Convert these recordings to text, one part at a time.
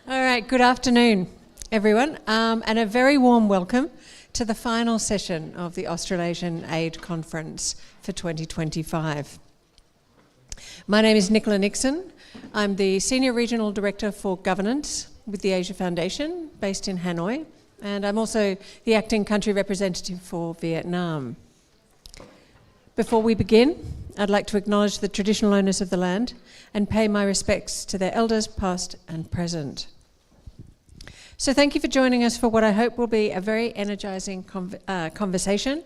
All right, good afternoon, everyone, and a very warm welcome to the final session of the Australasian Aid Conference for 2025. My name is Nicola Nixon. I'm the Senior Regional Director for Governance with the Asia Foundation, based in Hanoi, and I'm also the Acting Country Representative for Vietnam. Before we begin, I'd like to acknowledge the traditional owners of the land and pay my respects to their elders, past and present. So thank you for joining us for what I hope will be a very energising conversation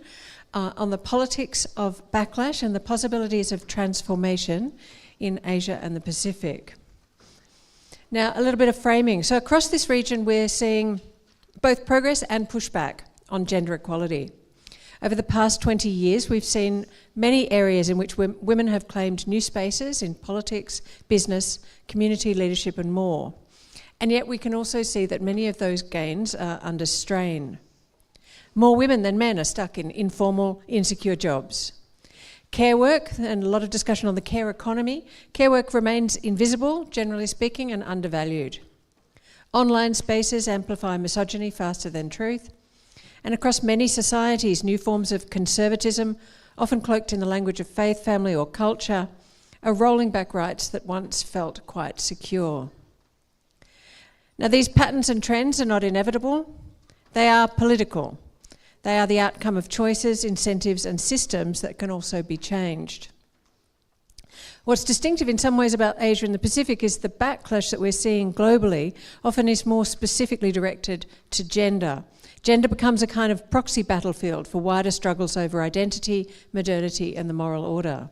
on the politics of backlash and the possibilities of transformation in Asia and the Pacific. Now, a little bit of framing. So across this region, we're seeing both progress and pushback on gender equality. Over the past 20 years, we've seen many areas in which women have claimed new spaces in politics, business, community leadership and more. And yet we can also see that many of those gains are under strain. More women than men are stuck in informal, insecure jobs. Care work, and a lot of discussion on the care economy, care work remains invisible, generally speaking, and undervalued. Online spaces amplify misogyny faster than truth. And across many societies, new forms of conservatism, often cloaked in the language of faith, family or culture, are rolling back rights that once felt quite secure. Now, these patterns and trends are not inevitable. They are political. They are the outcome of choices, incentives and systems that can also be changed. What's distinctive in some ways about Asia and the Pacific is the backlash that we're seeing globally often is more specifically directed to gender. Gender becomes a kind of proxy battlefield for wider struggles over identity, modernity and the moral order.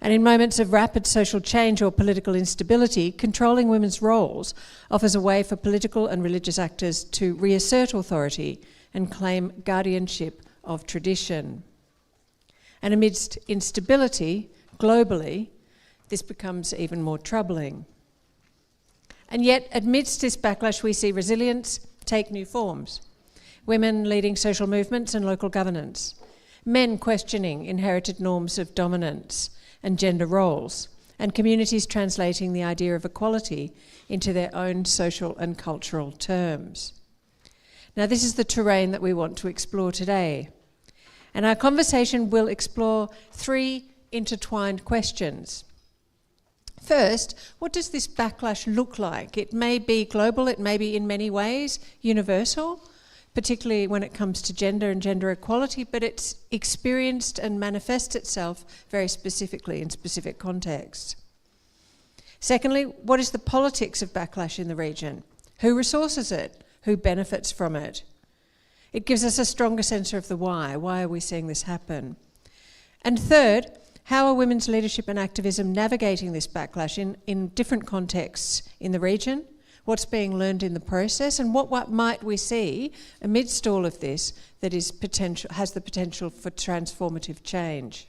And in moments of rapid social change or political instability, controlling women's roles offers a way for political and religious actors to reassert authority and claim guardianship of tradition. And amidst instability, globally, this becomes even more troubling. And yet, amidst this backlash, we see resilience take new forms. Women leading social movements and local governance. Men questioning inherited norms of dominance and gender roles, and communities translating the idea of equality into their own social and cultural terms. Now, this is the terrain that we want to explore today. And our conversation will explore three intertwined questions. First, what does this backlash look like? It may be global, it may be in many ways universal, particularly when it comes to gender and gender equality, but it's experienced and manifests itself very specifically in specific contexts. Secondly, what is the politics of backlash in the region? Who resources it? Who benefits from it? It gives us a stronger sense of the why. Why are we seeing this happen? And third, how are women's leadership and activism navigating this backlash in different contexts in the region? What's being learned in the process, and what might we see amidst all of this that has the potential for transformative change?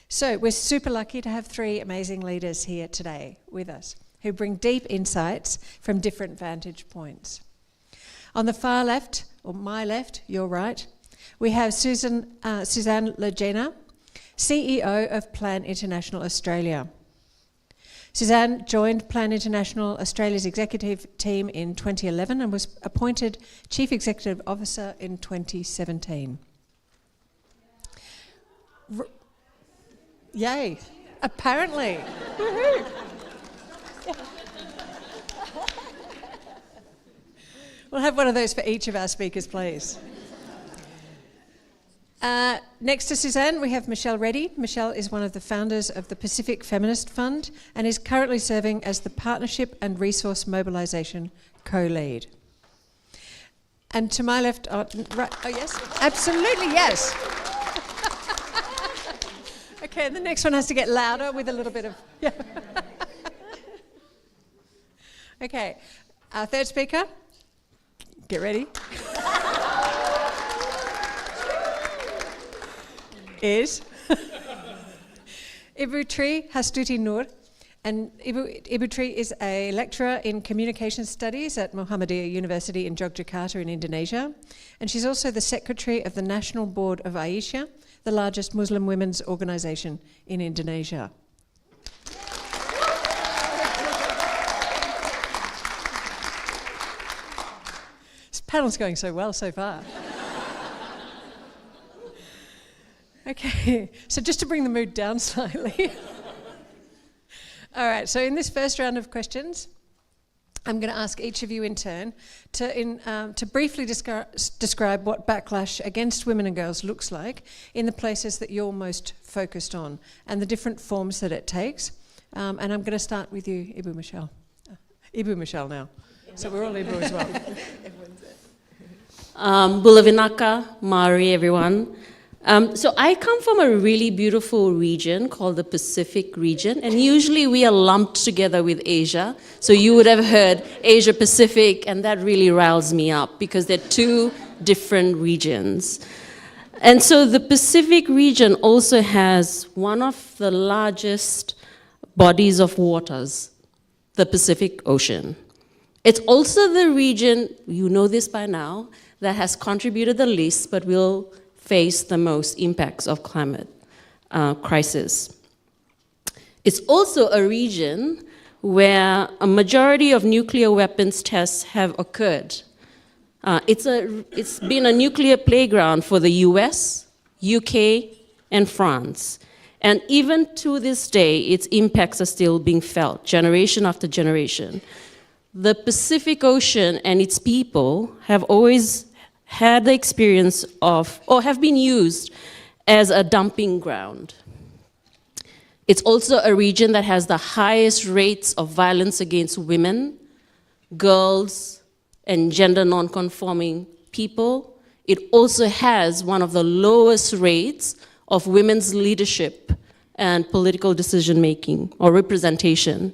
So we're super lucky to have three amazing leaders here today with us who bring deep insights from different vantage points. On the far left, or my left, your right, we have Susanne Legena, CEO of Plan International Australia. Susanne joined Plan International Australia's executive team in 2011 and was appointed Chief Executive Officer in 2017. Yay, apparently. Woohoo. We'll have one of those for each of our speakers, please. Next to Susanne, we have Michelle Reddy. Michelle is one of the founders of the Pacific Feminist Fund and is currently serving as the Partnership and Resource Mobilisation co-lead. And to my left, right, oh yes, absolutely yes. Okay, and the next one has to get louder with a little bit of, yeah. Okay, our third speaker, get ready. Is Ibu Tri Hastuti Nur, and Ibu Tri is a lecturer in communication studies at Muhammadiyah University in Yogyakarta in Indonesia, and she's also the secretary of the National Board of Aisyiyah, the largest Muslim women's organisation in Indonesia. Panel's going so well so far. Okay, so just to bring the mood down slightly. All right, so in this first round of questions, I'm going to ask each of you in turn to briefly describe what backlash against women and girls looks like in the places that you're most focused on and the different forms that it takes. And I'm going to start with you, Ibu Michelle. Ibu Michelle now. So we're all Ibu as well. Bulavinaka, Mari, everyone. So I come from a really beautiful region called the Pacific region, and usually we are lumped together with Asia. So you would have heard Asia Pacific, and that really riles me up because they're two different regions. And so the Pacific region also has one of the largest bodies of waters, the Pacific Ocean. It's also the region, you know this by now, that has contributed the least, but will face the most impacts of climate crisis. It's also a region where a majority of nuclear weapons tests have occurred. It's been a nuclear playground for the US, UK, and France. And even to this day, its impacts are still being felt, generation after generation. The Pacific Ocean and its people have always had the experience of, or have been used as a dumping ground. It's also a region that has the highest rates of violence against women, girls, and gender non-conforming people. It also has one of the lowest rates of women's leadership and political decision-making or representation.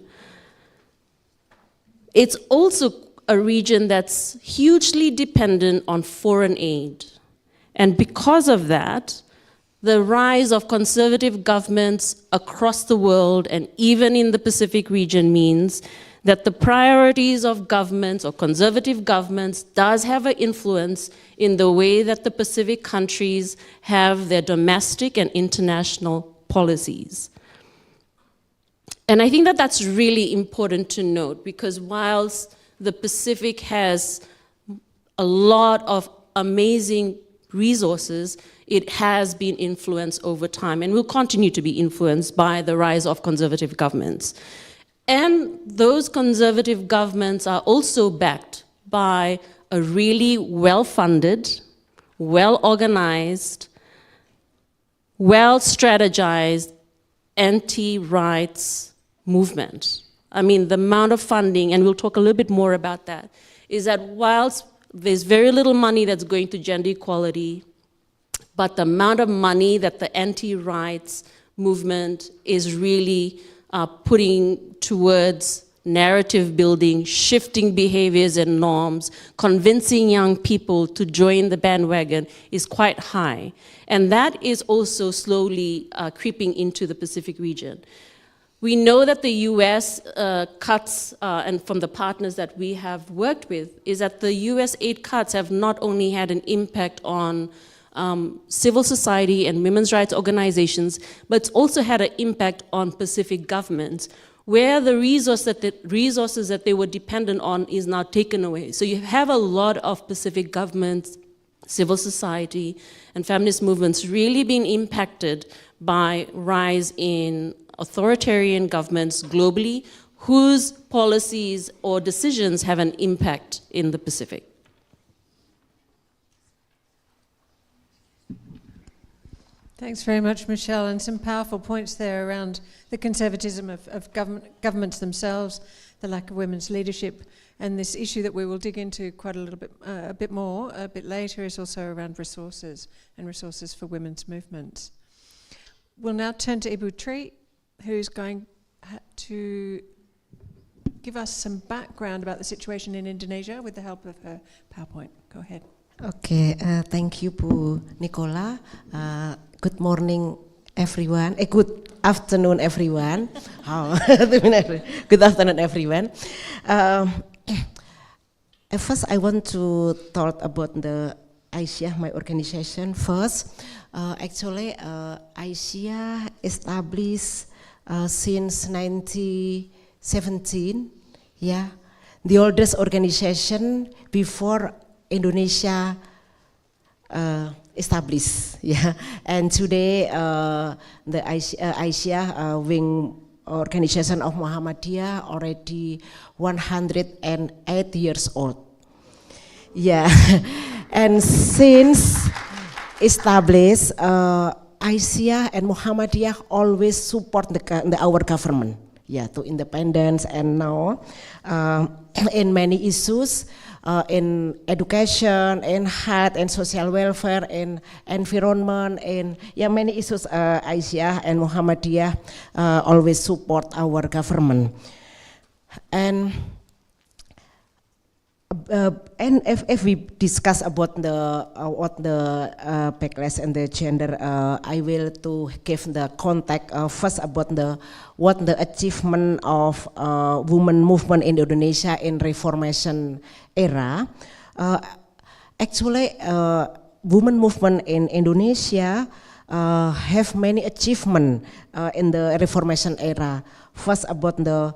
It's also a region that's hugely dependent on foreign aid. And because of that, the rise of conservative governments across the world and even in the Pacific region means that the priorities of governments or conservative governments does have an influence in the way that the Pacific countries have their domestic and international policies. And I think that that's really important to note because whilst the Pacific has a lot of amazing resources, it has been influenced over time and will continue to be influenced by the rise of conservative governments. And those conservative governments are also backed by a really well-funded, well-organized, well-strategized anti-rights movement. I mean, the amount of funding, and we'll talk a little bit more about that, is that whilst there's very little money that's going to gender equality, but the amount of money that the anti-rights movement is really putting towards narrative building, shifting behaviors and norms, convincing young people to join the bandwagon is quite high. And that is also slowly creeping into the Pacific region. We know that the US cuts, and from the partners that we have worked with, is that the US aid cuts have not only had an impact on civil society and women's rights organizations, but it's also had an impact on Pacific governments, where the resources that they were dependent on is now taken away. So you have a lot of Pacific governments, civil society, and feminist movements really being impacted by rise in authoritarian governments globally whose policies or decisions have an impact in the Pacific. Thanks very much, Michelle, and some powerful points there around the conservatism of governments themselves, the lack of women's leadership, and this issue that we will dig into quite a little bit, a bit later, is also around resources and resources for women's movements. We'll now turn to Ibu Tri, who's going to give us some background about the situation in Indonesia with the help of her PowerPoint. Go ahead. Okay, thank you, Bu Nicola. Good morning, everyone. Good afternoon, everyone. Good afternoon, everyone. First, I want to talk about the Aisyiyah, my organization. First, actually, Aisyiyah established since 1917. Yeah, the oldest organization before Indonesia established. Yeah, and today the Aisyiyah wing organization of Muhammadiyah already 108 years old. Yeah, and since established, Aisyiyah and Muhammadiyah always support our government. Yeah, to independence, and now in many issues, in education, in health, and social welfare, in environment, in many issues, Aisyiyah and Muhammadiyah always support our government. And if we discuss about the backlash and the gender, I will to give the context first about what the achievement of women movement in Indonesia in Reformation era. Actually, women movement in Indonesia have many achievements in the Reformation era. First, about the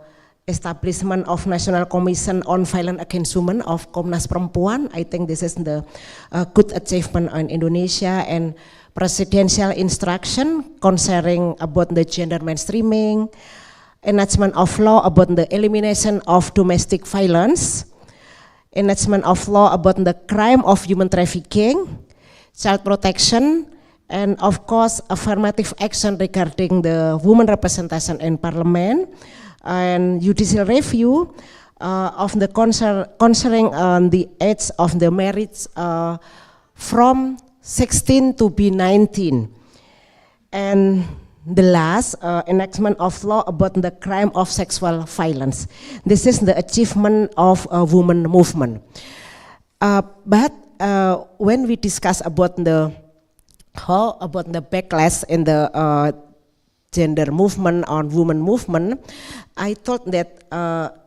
establishment of National Commission on Violence Against Women of Komnas Perempuan. I think this is the good achievement in Indonesia, and presidential instruction concerning about the gender mainstreaming, enactment of law about the elimination of domestic violence, enactment of law about the crime of human trafficking, child protection, and of course affirmative action regarding the women representation in parliament, and judicial review of the concerning the age of the marriage from 16 to be 19, and the last enactment of law about the crime of sexual violence. This is the achievement of a women movement. But when we discuss about the backlash in the gender movement or women movement, I thought that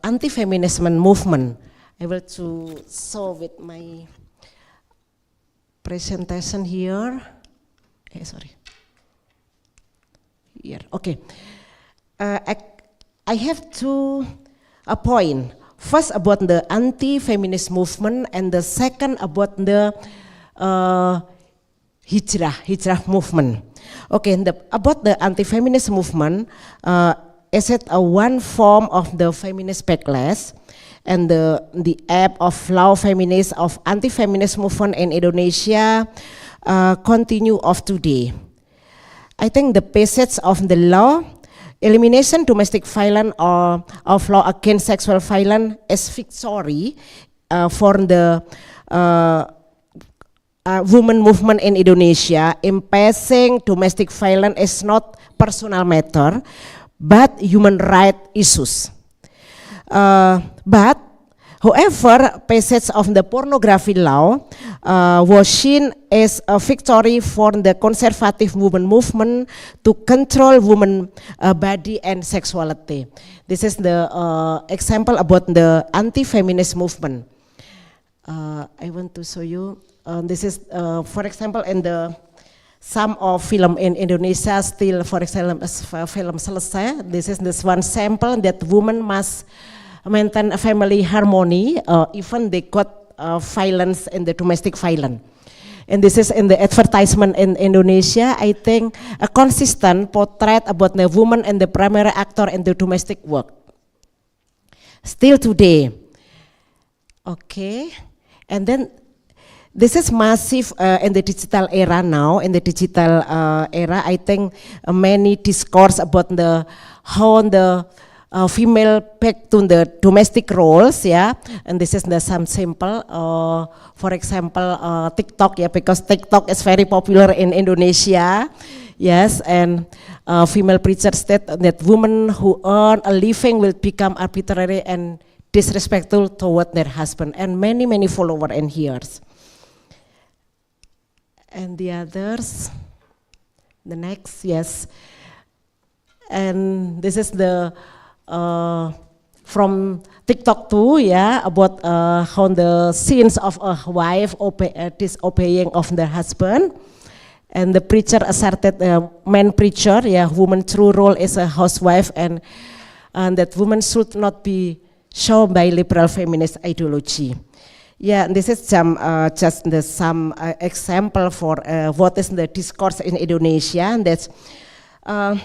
anti-feminism movement, I will to show with my presentation here. Sorry. Here, okay. I have two points. First about the anti-feminist movement, and the second about the hijrah movement. Okay, about the anti-feminist movement, is it one form of the feminist backlash, and the app of law feminist of anti-feminist movement in Indonesia continue of today. I think the passage of the law, elimination domestic violence or of law against sexual violence is victory for the women movement in Indonesia. In passing, domestic violence is not personal matter, but human right issues. But however, passage of the pornography law was seen as a victory for the conservative women movement to control women body and sexuality. This is the example about the anti-feminist movement. I want to show you. This is, for example, in the some of film in Indonesia still, for example, film Selesai. This is this one sample that women must maintain a family harmony, even they got violence in the domestic violence. And this is in the advertisement in Indonesia. I think a consistent portrait about the woman and the primary actor in the domestic work. Still today. Okay, and then this is massive in the digital era now. In the digital era, I think many discourse about how the female back to the domestic roles, yeah. And this is some sample. For example, TikTok, yeah, because TikTok is very popular in Indonesia, yes. And female preachers state that women who earn a living will become arbitrary and disrespectful toward their husband, and many followers and hearers. And the others, the next, yes. And this is the from TikTok too, yeah, about how the scenes of a wife disobeying of their husband. And the preacher asserted, man preacher, yeah, woman true role is a housewife, and that woman should not be shown by liberal feminist ideology. Yeah, this is some example for what is the discourse in Indonesia, and that's and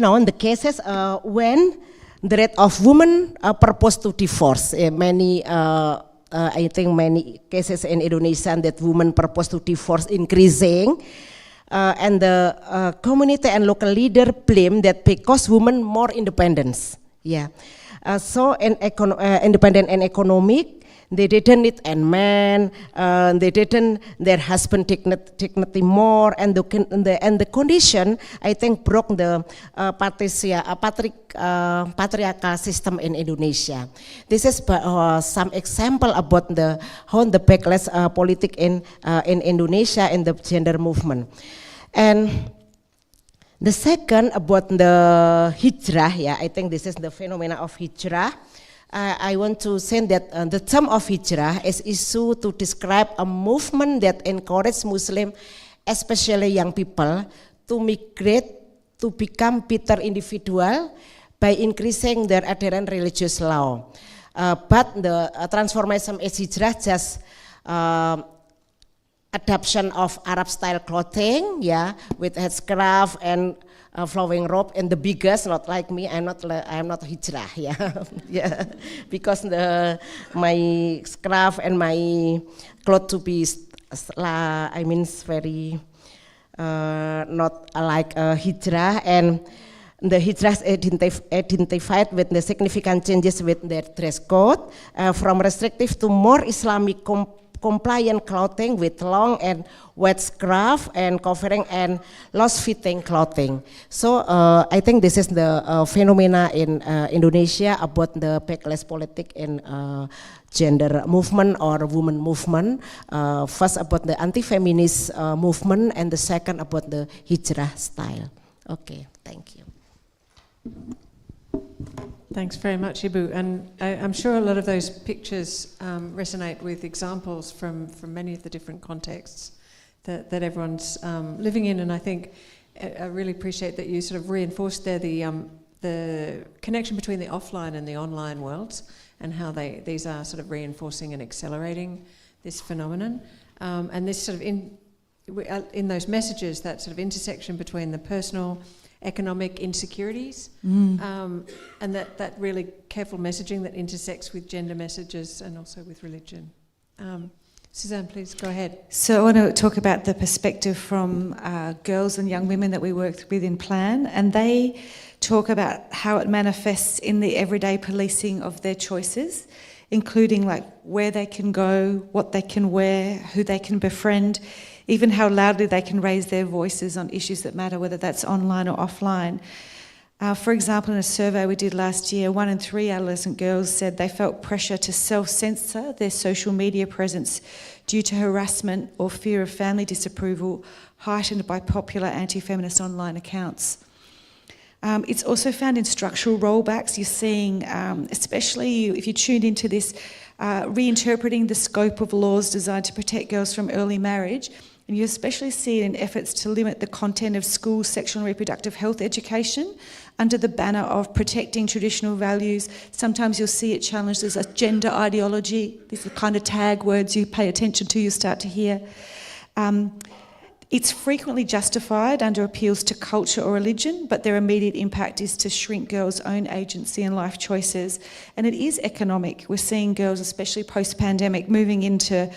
now in the cases when the rate of women propose to divorce, I think many cases in Indonesia that women propose to divorce increasing, and the community and local leader blame that because women more independence, yeah. So in independent and economic, they didn't need a man, they didn't their husband dignity more, and the condition I think broke the patriarchal system in Indonesia. This is some example about how the backlash politic in Indonesia in the gender movement. And the second about the hijrah, yeah, I think this is the phenomena of hijrah. I want to say that the term of hijrah is used to describe a movement that encourages Muslims, especially young people, to migrate to become better individual by increasing their adherent religious law. But the transformation is hijrah just adoption of Arab-style clothing, yeah, with headscarf and flowing robe, and the biggest, not like me, I'm not hijrah, yeah, yeah, because my scarf and my clothes to be, very not like hijrah, and the hijrah identified with the significant changes with their dress code, from restrictive to more Islamic compliant clothing with long and wide scarf and covering and loose-fitting clothing. So I think this is the phenomena in Indonesia about the backlash politic in gender movement or women movement. First about the anti-feminist movement, and the second about the hijrah style. Okay, thank you. Thanks very much, Ibu. And I'm sure a lot of those pictures resonate with examples from many of the different contexts that everyone's living in. And I think I really appreciate that you sort of reinforced there the connection between the offline and the online worlds, and how these are sort of reinforcing and accelerating this phenomenon. And this sort of in those messages, that sort of intersection between the personal, economic insecurities, and that really careful messaging that intersects with gender messages and also with religion. Susanne, please go ahead. So I want to talk about the perspective from girls and young women that we work with in Plan, and they talk about how it manifests in the everyday policing of their choices, including like where they can go, what they can wear, who they can befriend, even how loudly they can raise their voices on issues that matter, whether that's online or offline. For example, in a survey we did last year, 1 in 3 adolescent girls said they felt pressure to self-censor their social media presence due to harassment or fear of family disapproval, heightened by popular anti-feminist online accounts. It's also found in structural rollbacks. You're seeing, especially if you tuned into this, reinterpreting the scope of laws designed to protect girls from early marriage. And you especially see it in efforts to limit the content of school sexual and reproductive health education under the banner of protecting traditional values. Sometimes you'll see it challenged as a gender ideology. These are the kind of tag words you pay attention to, you start to hear. It's frequently justified under appeals to culture or religion, but their immediate impact is to shrink girls' own agency and life choices. And it is economic. We're seeing girls, especially post-pandemic, moving into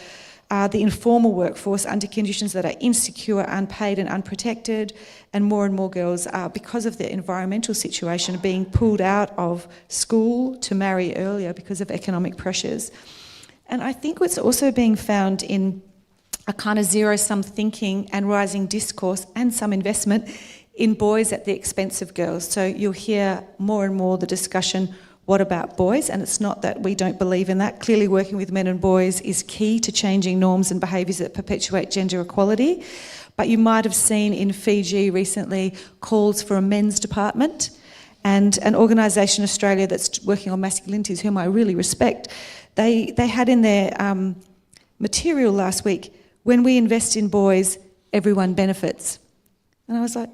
the informal workforce under conditions that are insecure, unpaid and unprotected, and more girls are, because of their environmental situation, being pulled out of school to marry earlier because of economic pressures. And I think what's also being found in a kind of zero-sum thinking and rising discourse and some investment in boys at the expense of girls. So you'll hear more and more the discussion, what about boys? And it's not that we don't believe in that. Clearly working with men and boys is key to changing norms and behaviours that perpetuate gender equality. But you might have seen in Fiji recently calls for a men's department, and an organisation in Australia that's working on masculinities, whom I really respect, they had in their material last week, when we invest in boys, everyone benefits. And I was like,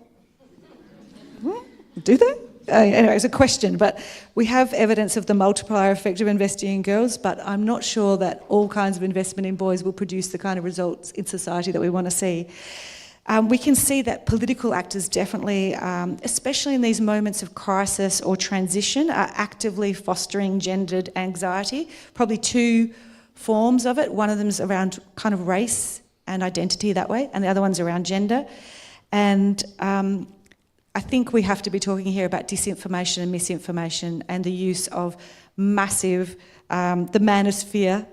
do they? anyway, it's a question, but we have evidence of the multiplier effect of investing in girls, but I'm not sure that all kinds of investment in boys will produce the kind of results in society that we want to see. We can see that political actors definitely, especially in these moments of crisis or transition, are actively fostering gendered anxiety. Probably two forms of it. One of them is around kind of race and identity that way, and the other one's around gender. And I think we have to be talking here about disinformation and misinformation and the use of massive, the manosphere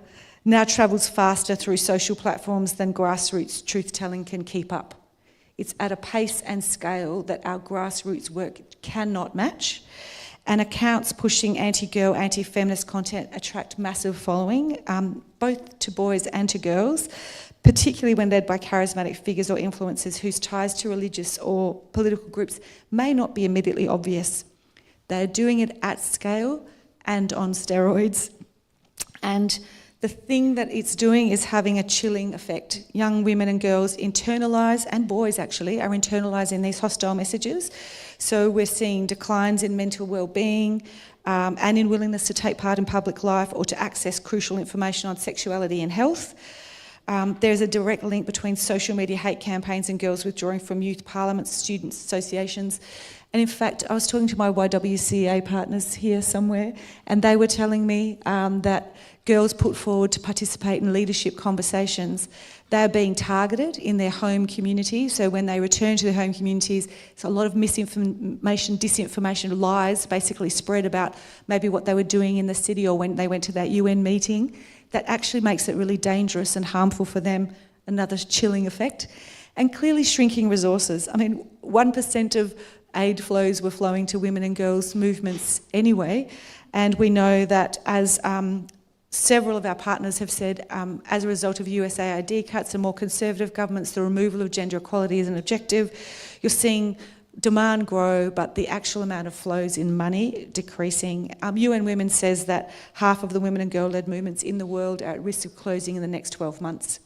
now travels faster through social platforms than grassroots truth-telling can keep up. It's at a pace and scale that our grassroots work cannot match. And accounts pushing anti-girl, anti-feminist content attract massive following, both to boys and to girls, particularly when led by charismatic figures or influencers whose ties to religious or political groups may not be immediately obvious. They're doing it at scale and on steroids. And the thing that it's doing is having a chilling effect. Young women and girls internalise, and boys actually, are internalising these hostile messages. So we're seeing declines in mental well-being and in willingness to take part in public life or to access crucial information on sexuality and health. There's a direct link between social media hate campaigns and girls withdrawing from youth parliaments, students' associations. And in fact, I was talking to my YWCA partners here somewhere, and they were telling me that girls put forward to participate in leadership conversations, they're being targeted in their home community. So when they return to their home communities, it's a lot of misinformation, disinformation, lies basically spread about maybe what they were doing in the city or when they went to that UN meeting. That actually makes it really dangerous and harmful for them, another chilling effect. And clearly shrinking resources. I mean, 1% of aid flows were flowing to women and girls movements anyway. And we know that as several of our partners have said, as a result of USAID cuts and more conservative governments, the removal of gender equality is an objective. You're seeing demand grow, but the actual amount of flows in money decreasing. UN Women says that half of the women and girl-led movements in the world are at risk of closing in the next 12 months.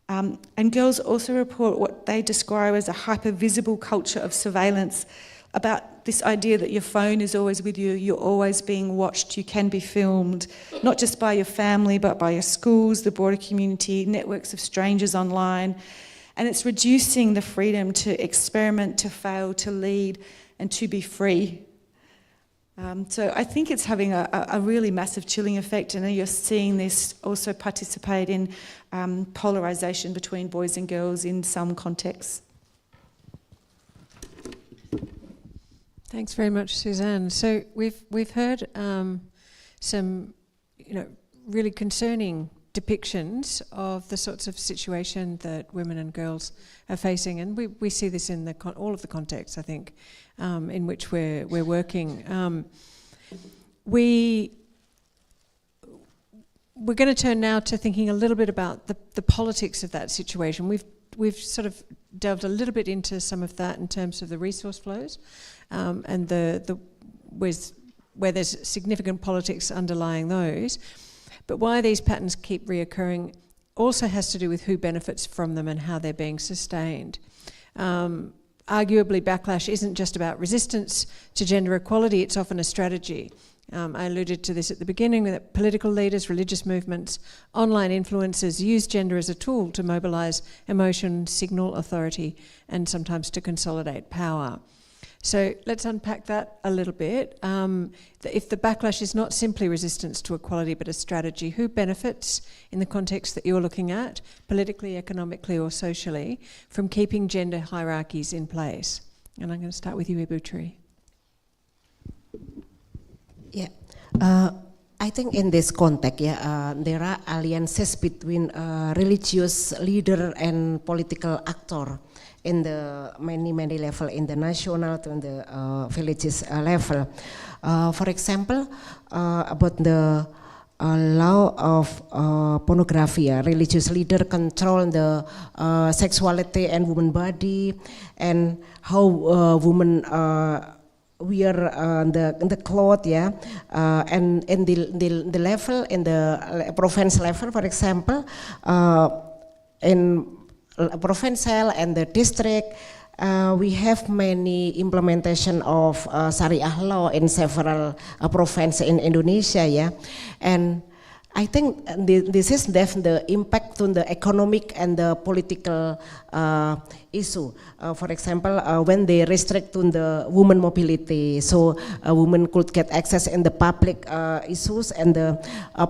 And girls also report what they describe as a hyper-visible culture of surveillance, about this idea that your phone is always with you, you're always being watched, you can be filmed, not just by your family, but by your schools, the broader community, networks of strangers online. And it's reducing the freedom to experiment, to fail, to lead, and to be free. So I think it's having a really massive chilling effect, and you're seeing this also participate in polarisation between boys and girls in some contexts. Thanks very much, Susanne. So we've heard some, really concerning depictions of the sorts of situation that women and girls are facing, and we see this in all of the contexts, I think, in which we're working. We're going to turn now to thinking a little bit about the politics of that situation. We've sort of delved a little bit into some of that in terms of the resource flows, and where there's significant politics underlying those. But why these patterns keep reoccurring also has to do with who benefits from them and how they're being sustained. Arguably, backlash isn't just about resistance to gender equality, it's often a strategy. I alluded to this at the beginning, that political leaders, religious movements, online influencers use gender as a tool to mobilise emotion, signal authority, and sometimes to consolidate power. So let's unpack that a little bit. If the backlash is not simply resistance to equality but a strategy, who benefits in the context that you're looking at, politically, economically or socially, from keeping gender hierarchies in place? And I'm going to start with you, Ibu-Tri. Yeah, I think in this context, there are alliances between religious leader and political actor in the many level, in the national to the villages level. For example, about the law of pornography, religious leader control the sexuality and woman body, and how women wear the cloth, and in the level, in the province level, for example, in provincial and the district, we have many implementation of Sharia law in several provinces in Indonesia, yeah, and I think this is the impact on the economic and the political issue. For example, when they restrict on the women mobility, so women could get access in the public issues and the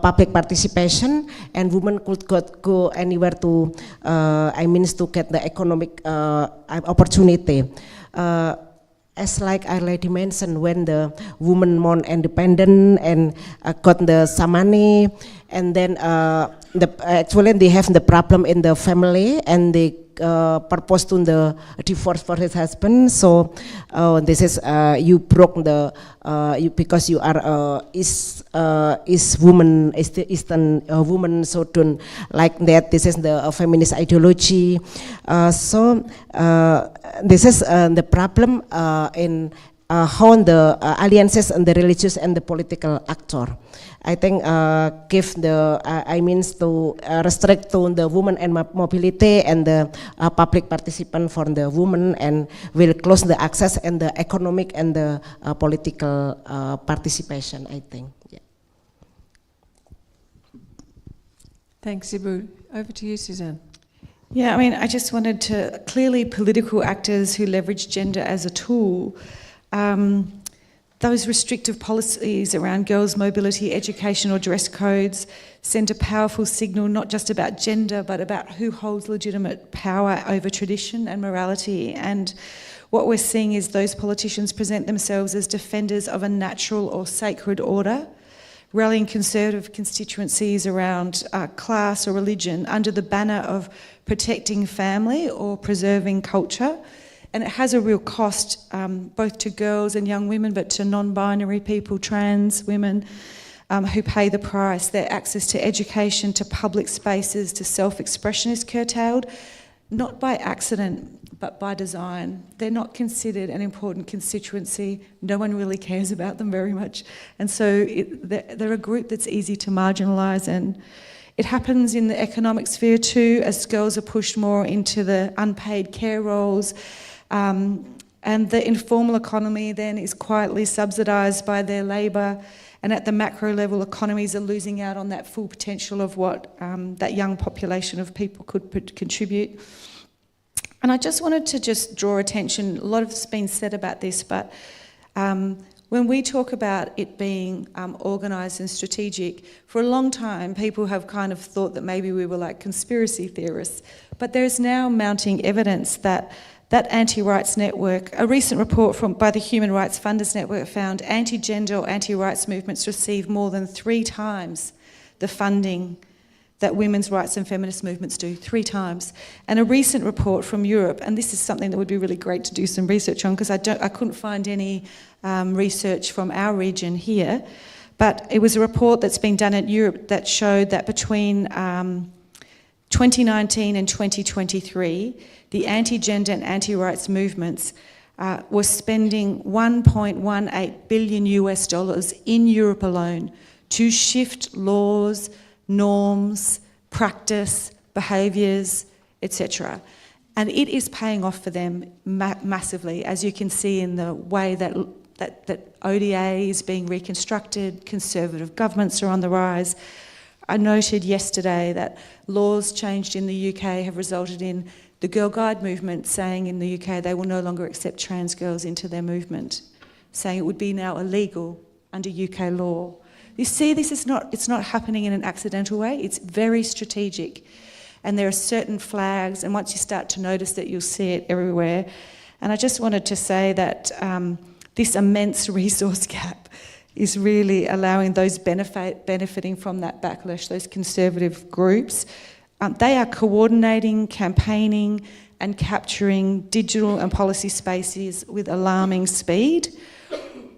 public participation, and women could go anywhere to, to get the economic opportunity. As like I already mentioned, when the women more independent and got some money, and then actually they have the problem in the family, and they purpose to the divorce for his husband. So this is you broke the because you are is woman, is the Eastern woman, so don't like that. This is the feminist ideology. This is the problem in how the alliances and the religious and the political actor. I think give the to restrict to the women and mobility and the public participant for the women, and will close the access and the economic and the political participation, I think. Yeah. Thanks, Ibu. Over to you, Susanne. Yeah, I mean, I just wanted to, clearly political actors who leverage gender as a tool, those restrictive policies around girls' mobility, education or dress codes send a powerful signal not just about gender but about who holds legitimate power over tradition and morality. And what we're seeing is those politicians present themselves as defenders of a natural or sacred order, rallying conservative constituencies around class or religion under the banner of protecting family or preserving culture. And it has a real cost, both to girls and young women, but to non-binary people, trans women, who pay the price. Their access to education, to public spaces, to self-expression is curtailed, not by accident, but by design. They're not considered an important constituency. No one really cares about them very much. And so they're a group that's easy to marginalise, and it happens in the economic sphere too, as girls are pushed more into the unpaid care roles. And the informal economy then is quietly subsidised by their labour, and at the macro level, economies are losing out on that full potential of what that young population of people could contribute. And I just wanted to just draw attention, a lot has been said about this, but when we talk about it being organised and strategic, for a long time people have kind of thought that maybe we were like conspiracy theorists, but there's now mounting evidence that anti-rights network, a recent report by the Human Rights Funders Network found anti-gender or anti-rights movements receive more than 3 times the funding that women's rights and feminist movements do, 3 times. And a recent report from Europe, and this is something that would be really great to do some research on, because I couldn't find any research from our region here, but it was a report that's been done in Europe that showed that between 2019 and 2023, the anti-gender and anti-rights movements were spending $1.18 billion in Europe alone to shift laws, norms, practice, behaviours, etc. And it is paying off for them massively, as you can see in the way that ODA is being reconstructed, conservative governments are on the rise. I noted yesterday that laws changed in the UK have resulted in the Girl Guide movement saying in the UK they will no longer accept trans girls into their movement, saying it would be now illegal under UK law. You see, it's not happening in an accidental way, it's very strategic. And there are certain flags, and once you start to notice that, you'll see it everywhere. And I just wanted to say that this immense resource gap is really allowing those benefiting from that backlash, those conservative groups. They are coordinating, campaigning and capturing digital and policy spaces with alarming speed,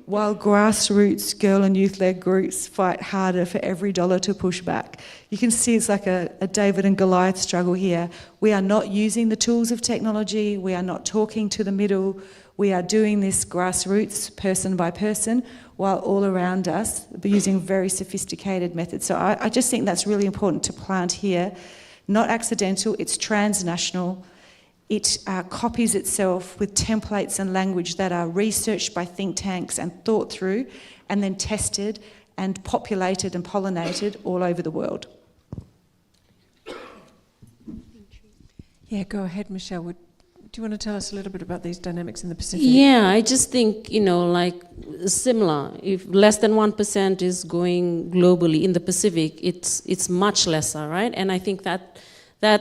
while grassroots girl and youth-led groups fight harder for every dollar to push back. You can see it's like a David and Goliath struggle here. We are not using the tools of technology, we are not talking to the middle, we are doing this grassroots, person by person, while all around us are using very sophisticated methods. So I just think that's really important to plant here. Not accidental, it's transnational. it copies itself with templates and language that are researched by think tanks and thought through and then tested and populated and pollinated all over the world. Yeah, go ahead, Michelle. Do you want to tell us a little bit about these dynamics in the Pacific? Yeah, I just think, like similar. If less than 1% is going globally in the Pacific, it's much lesser, right? And I think that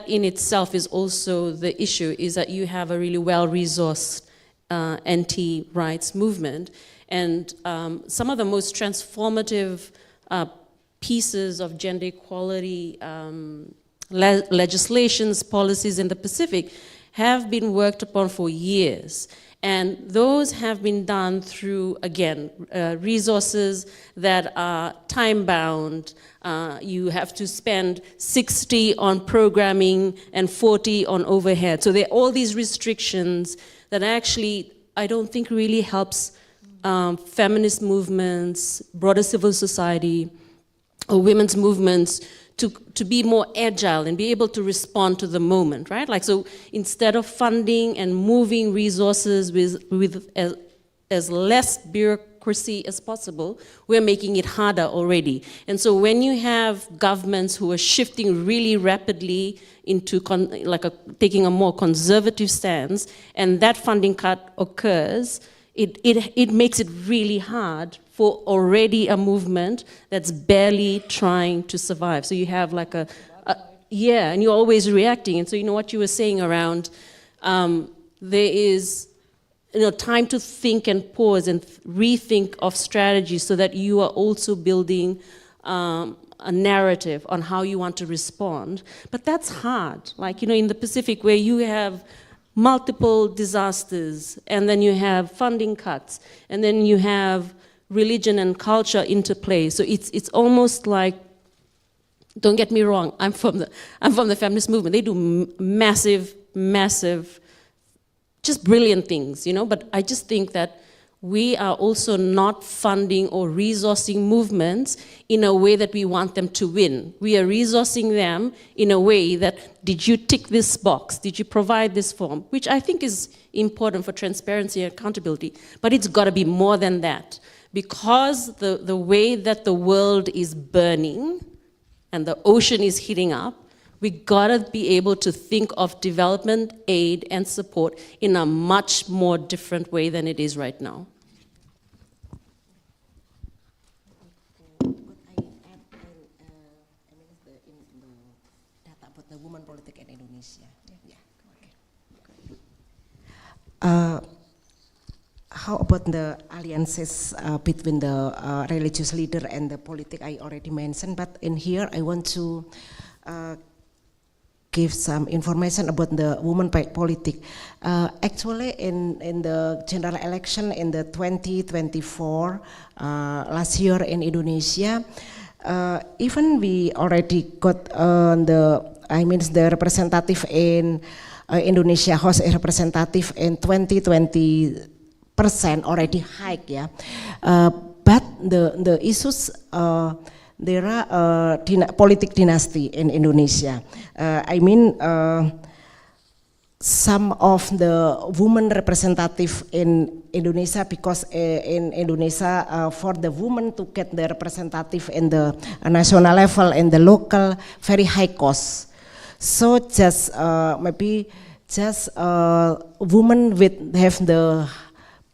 in itself is also the issue, is that you have a really well-resourced anti-rights movement. And some of the most transformative pieces of gender equality legislations, policies in the Pacific have been worked upon for years. And those have been done through, again, resources that are time-bound. You have to spend 60 on programming and 40 on overhead. So there are all these restrictions that actually, I don't think really helps feminist movements, broader civil society, or women's movements to be more agile and be able to respond to the moment, right? Like, so instead of funding and moving resources with as less bureaucracy as possible, we're making it harder already. And so when you have governments who are shifting really rapidly into taking a more conservative stance, and that funding cut occurs, it makes it really hard for already a movement that's barely trying to survive. So you have like yeah, and you're always reacting. And so what you were saying around, there is time to think and pause and rethink of strategies so that you are also building a narrative on how you want to respond. But that's hard. Like, in the Pacific, where you have multiple disasters, and then you have funding cuts, and then you have religion and culture interplay. So it's almost like, don't get me wrong, I'm from the feminist movement. They do massive, just brilliant things, But I just think that we are also not funding or resourcing movements in a way that we want them to win. We are resourcing them in a way that, did you tick this box? Did you provide this form? Which I think is important for transparency and accountability. But it's got to be more than that. Because the way that the world is burning and the ocean is heating up, we gotta be able to think of development, aid, and support in a much more different way than it is right now. The women politics in Indonesia. How about the alliances between the religious leader and the politic? I already mentioned, but in here I want to give some information about the women politic. Actually, in the general election in the 2024 last year in Indonesia, even we already got the representative in Indonesia House representative in 2020% already high, yeah. But the issues there are politic dynasty in Indonesia. Some of the women representative in Indonesia, because in Indonesia for the women to get the representative in the national level and the local, very high cost. So just maybe just women with have the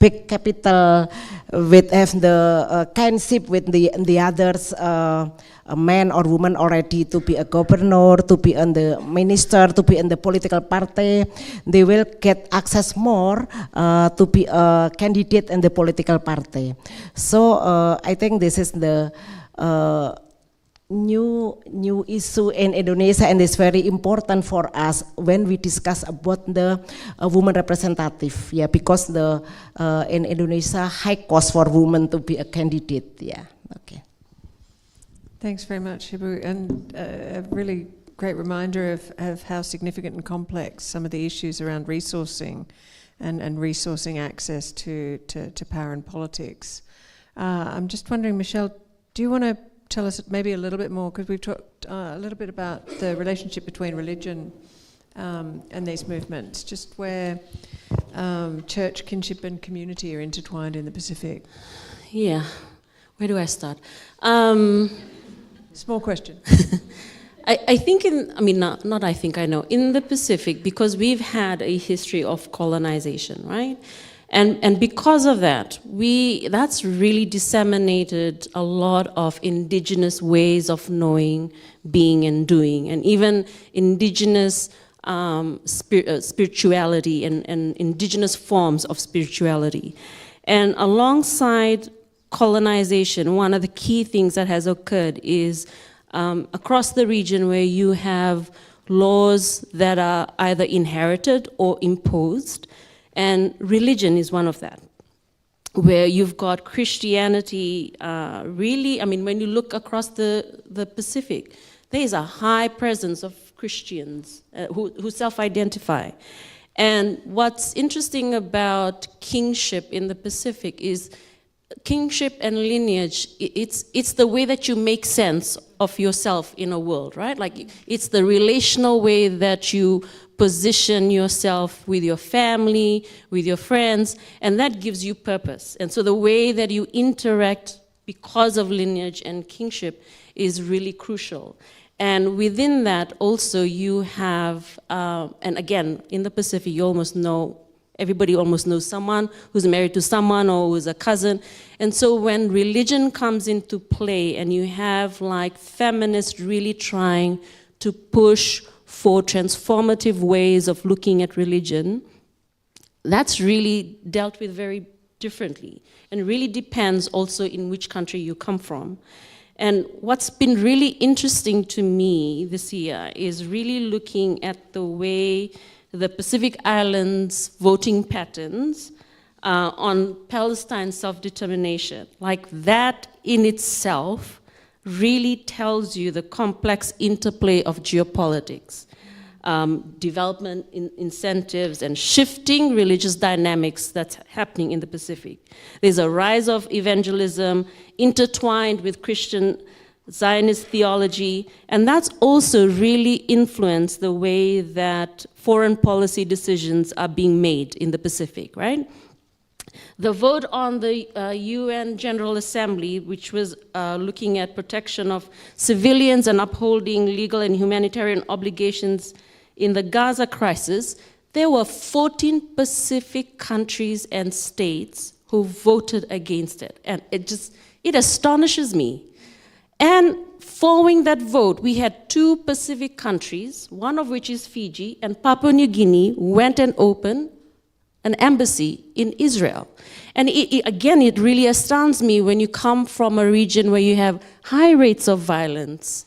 big capital, with have the kinship with the others, a man or woman already to be a governor, to be in the minister, to be in the political party, they will get access more to be a candidate in the political party. So I think this is the new issue in Indonesia, and it's very important for us when we discuss about the woman representative, yeah, because the in Indonesia high cost for women to be a candidate, yeah. Okay. Thanks very much, Ibu, and a really great reminder of how significant and complex some of the issues around resourcing and resourcing access to power and politics. I'm just wondering, Michelle, do you want to tell us maybe a little bit more, because we've talked a little bit about the relationship between religion and these movements, just where church, kinship and community are intertwined in the Pacific? Yeah, where do I start? Small question. I think I know, in the Pacific, because we've had a history of colonization, right? And because of that, that's really disseminated a lot of indigenous ways of knowing, being, and doing, and even indigenous spirituality and indigenous forms of spirituality. And alongside colonization, one of the key things that has occurred is across the region where you have laws that are either inherited or imposed, and religion is one of that, where you've got Christianity really, when you look across the Pacific, there is a high presence of Christians who self-identify. And what's interesting about kingship in the Pacific is kingship and lineage, it's the way that you make sense of yourself in a world, right? Like, it's the relational way that you position yourself with your family, with your friends, and that gives you purpose. And so the way that you interact because of lineage and kingship is really crucial. And within that also you have, and again, in the Pacific, everybody almost knows someone who's married to someone or who's a cousin. And so when religion comes into play and you have like feminists really trying to push for transformative ways of looking at religion, that's really dealt with very differently, and really depends also in which country you come from. And what's been really interesting to me this year is really looking at the way the Pacific Islands voting patterns on Palestine self-determination. Like, that in itself really tells you the complex interplay of geopolitics, development incentives, and shifting religious dynamics that's happening in the Pacific. There's a rise of evangelism intertwined with Christian Zionist theology, and that's also really influenced the way that foreign policy decisions are being made in the Pacific, right? The vote on the UN General Assembly, which was looking at protection of civilians and upholding legal and humanitarian obligations in the Gaza crisis, there were 14 Pacific countries and states who voted against it. And it astonishes me. And following that vote, we had 2 Pacific countries, one of which is Fiji, and Papua New Guinea went and opened an embassy in Israel. And it really astounds me when you come from a region where you have high rates of violence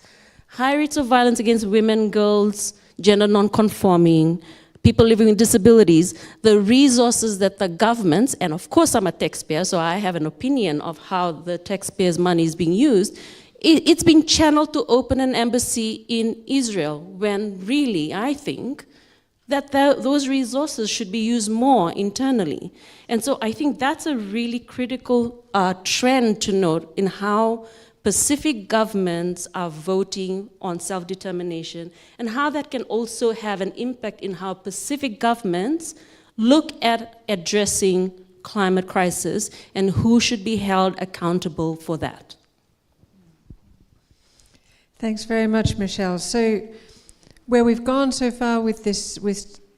against women, girls, gender non-conforming, people living with disabilities, the resources that the governments, and of course I'm a taxpayer, so I have an opinion of how the taxpayers' money is being used, it's being channeled to open an embassy in Israel, when really, I think, that those resources should be used more internally. And so I think that's a really critical trend to note in how Pacific governments are voting on self-determination, and how that can also have an impact in how Pacific governments look at addressing climate crisis and who should be held accountable for that. Thanks very much, Michelle. So where we've gone so far with this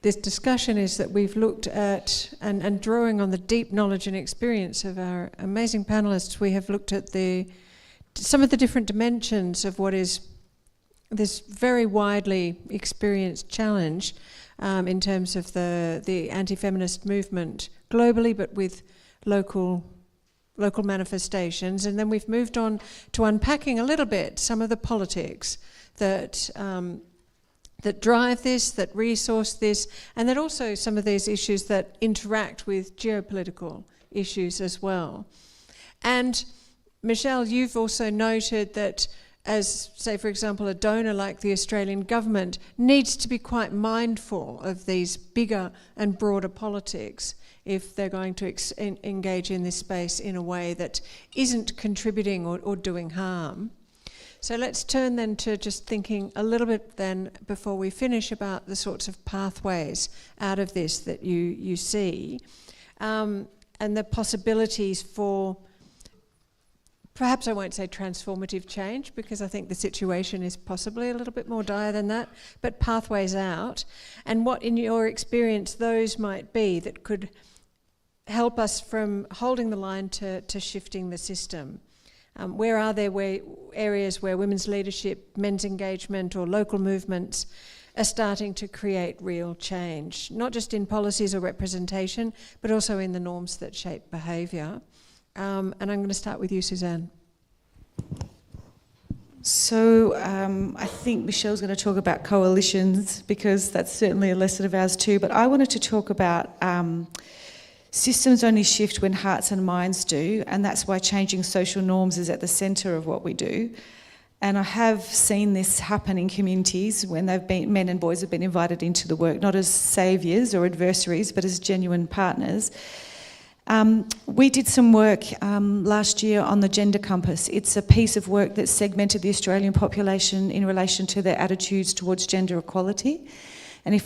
discussion is that we've looked at, and drawing on the deep knowledge and experience of our amazing panelists, we have looked at some of the different dimensions of what is this very widely experienced challenge in terms of the anti-feminist movement globally, but with local manifestations. And then we've moved on to unpacking a little bit some of the politics that drive this, that resource this, and that also some of these issues that interact with geopolitical issues as well. And Michelle, you've also noted that as, say, for example, a donor like the Australian government needs to be quite mindful of these bigger and broader politics if they're going to engage in this space in a way that isn't contributing or doing harm. So let's turn then to just thinking a little bit then before we finish about the sorts of pathways out of this that you see, and the possibilities for, perhaps I won't say transformative change, because I think the situation is possibly a little bit more dire than that, but pathways out, and what in your experience those might be that could help us from holding the line to shifting the system. Where are there areas where women's leadership, men's engagement or local movements are starting to create real change, not just in policies or representation, but also in the norms that shape behaviour? And I'm going to start with you, Susanne. So I think Michelle's going to talk about coalitions, because that's certainly a lesson of ours too, but I wanted to talk about systems only shift when hearts and minds do, and that's why changing social norms is at the centre of what we do. And I have seen this happen in communities when men and boys have been invited into the work, not as saviours or adversaries, but as genuine partners. We did some work last year on the Gender Compass. It's a piece of work that segmented the Australian population in relation to their attitudes towards gender equality. And you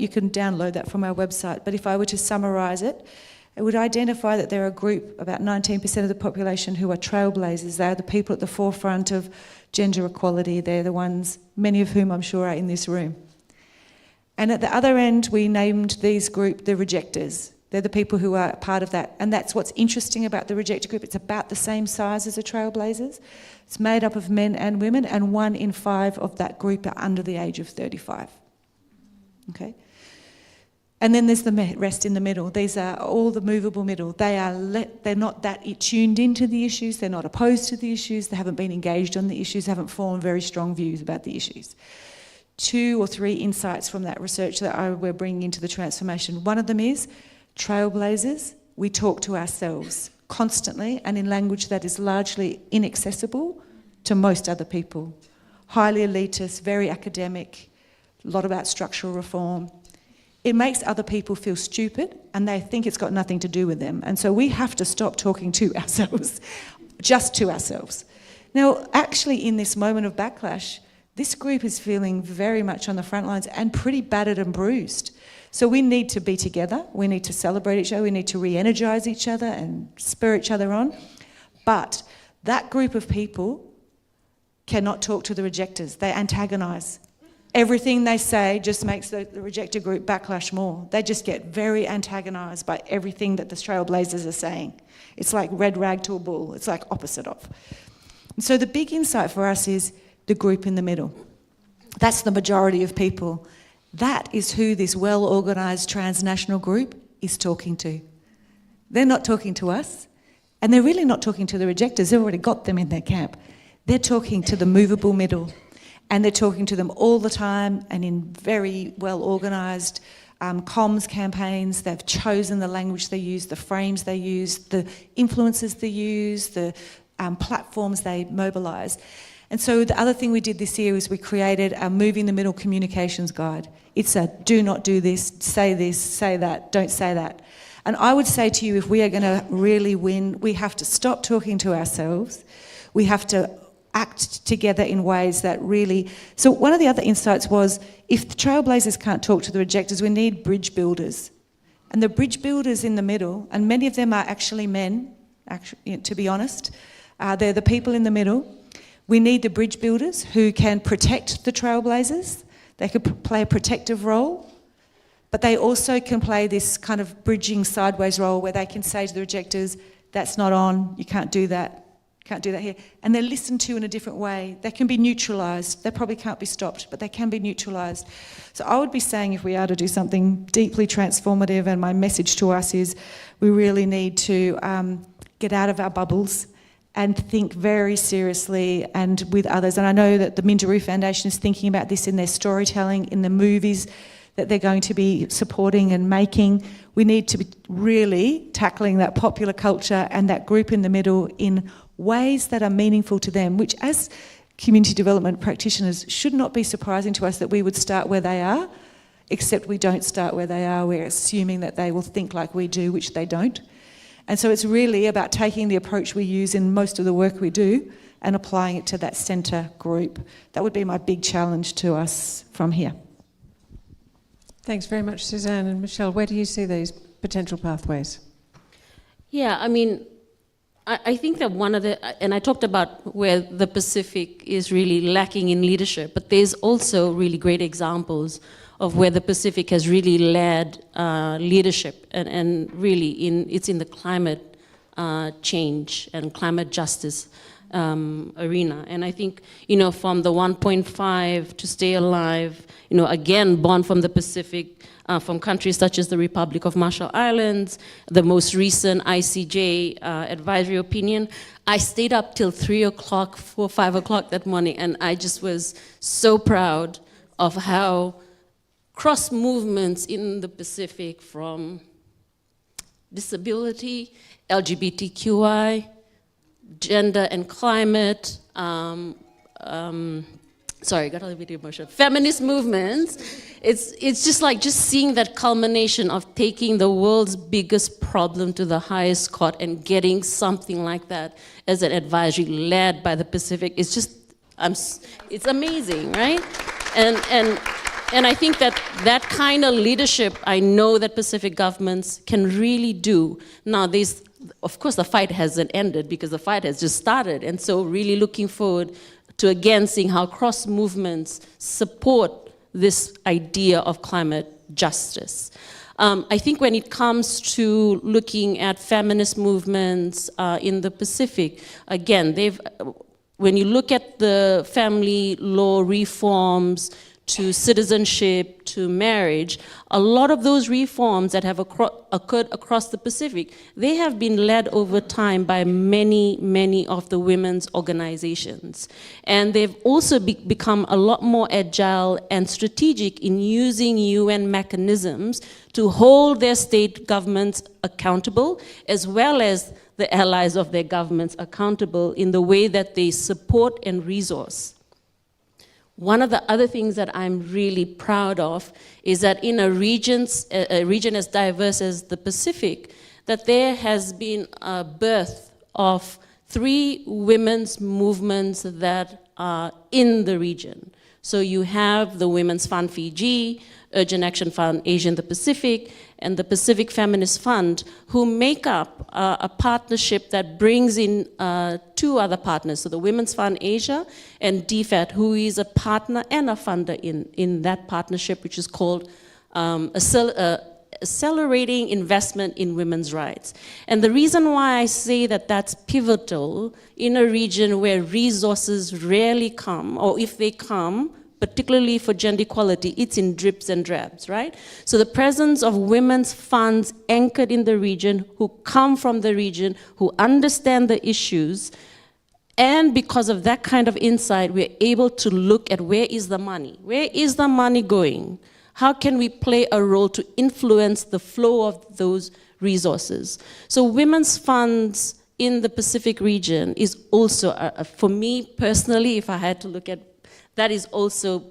can download that from our website, but if I were to summarise it, it would identify that there are a group, about 19% of the population, who are trailblazers. They are the people at the forefront of gender equality. They're the ones, many of whom I'm sure are in this room. And at the other end, we named these group the rejectors. They're the people who are part of that. And that's what's interesting about the rejector group. It's about the same size as the trailblazers. It's made up of men and women, and 1 in 5 of that group are under the age of 35. Okay? And then there's the rest in the middle. These are all the movable middle. They're not that tuned into the issues. They're not opposed to the issues. They haven't been engaged on the issues. They haven't formed very strong views about the issues. 2 or 3 insights from that research that we're bringing into the transformation. One of them is trailblazers. We talk to ourselves constantly and in language that is largely inaccessible to most other people. Highly elitist, very academic, a lot about structural reform. It makes other people feel stupid and they think it's got nothing to do with them. And so we have to stop talking to ourselves, just to ourselves. Now, actually, in this moment of backlash, this group is feeling very much on the front lines and pretty battered and bruised. So we need to be together. We need to celebrate each other. We need to re-energise each other and spur each other on. But that group of people cannot talk to the rejectors. They antagonise. Everything they say just makes the rejector group backlash more. They just get very antagonised by everything that the trailblazers are saying. It's like red rag to a bull. It's like opposite of. And so the big insight for us is the group in the middle. That's the majority of people. That is who this well-organised transnational group is talking to. They're not talking to us, and they're really not talking to the rejectors. They've already got them in their camp. They're talking to the movable middle. And they're talking to them all the time and in very well-organised comms campaigns. They've chosen the language they use, the frames they use, the influences they use, the platforms they mobilise. And so the other thing we did this year is we created a Moving the Middle communications guide. It's a do not do this, say that, don't say that. And I would say to you, if we are going to really win, we have to stop talking to ourselves. We have to act together in ways that really... So one of the other insights was, if the trailblazers can't talk to the rejectors, we need bridge builders. And the bridge builders in the middle, and many of them are actually men, to be honest, they're the people in the middle. We need the bridge builders who can protect the trailblazers. They could play a protective role, but they also can play this kind of bridging sideways role where they can say to the rejectors, that's not on, you can't do that. Can't do that here. And they're listened to in a different way. They can be neutralised. They probably can't be stopped, but they can be neutralised. So I would be saying, if we are to do something deeply transformative, and my message to us is we really need to get out of our bubbles and think very seriously and with others. And I know that the Minderoo Foundation is thinking about this in their storytelling, in the movies that they're going to be supporting and making. We need to be really tackling that popular culture and that group in the middle in ways that are meaningful to them, which as community development practitioners should not be surprising to us that we would start where they are, except we don't start where they are. We're assuming that they will think like we do, which they don't. And so it's really about taking the approach we use in most of the work we do and applying it to that centre group. That would be my big challenge to us from here. Thanks very much, Susanne. And Michelle, where do you see these potential pathways? Yeah, I mean, I think that one of the, and I talked about where the Pacific is really lacking in leadership, but there's also really great examples of where the Pacific has really led leadership and really it's in the climate change and climate justice arena. And I think, you know, from the 1.5 to stay alive, you know, again, born from the Pacific, from countries such as the Republic of Marshall Islands, the most recent ICJ advisory opinion. I stayed up till 3 o'clock, 4, 5 o'clock that morning, and I just was so proud of how cross movements in the Pacific, from disability, LGBTQI, gender and climate, sorry, got a little bit emotional, feminist movements, it's just like just seeing that culmination of taking the world's biggest problem to the highest court and getting something like that as an advisory led by the Pacific. It's just, it's amazing, right? And I think that kind of leadership, I know that Pacific governments can really do. Now, of course, the fight hasn't ended because the fight has just started. And so really looking forward to, again, seeing how cross movements support this idea of climate justice. I think when it comes to looking at feminist movements in the Pacific, again, when you look at the family law reforms, to citizenship, to marriage, a lot of those reforms that have occurred across the Pacific, they have been led over time by many, many of the women's organizations. And they've also become a lot more agile and strategic in using UN mechanisms to hold their state governments accountable, as well as the allies of their governments accountable in the way that they support and resource. One of the other things that I'm really proud of is that in a region as diverse as the Pacific, that there has been a birth of 3 women's movements that are in the region. So you have the Women's Fund Fiji, Urgent Action Fund Asia and the Pacific, and the Pacific Feminist Fund, who make up a partnership that brings in 2 other partners, so the Women's Fund Asia and DFAT, who is a partner and a funder in that partnership, which is called Accelerating Investment in Women's Rights. And the reason why I say that that's pivotal in a region where resources rarely come, or if they come, particularly for gender equality, it's in drips and drabs, right? So the presence of women's funds anchored in the region, who come from the region, who understand the issues, and because of that kind of insight, we're able to look at where is the money? Where is the money going? How can we play a role to influence the flow of those resources? So women's funds in the Pacific region is also, for me personally, if I had to look at, that is also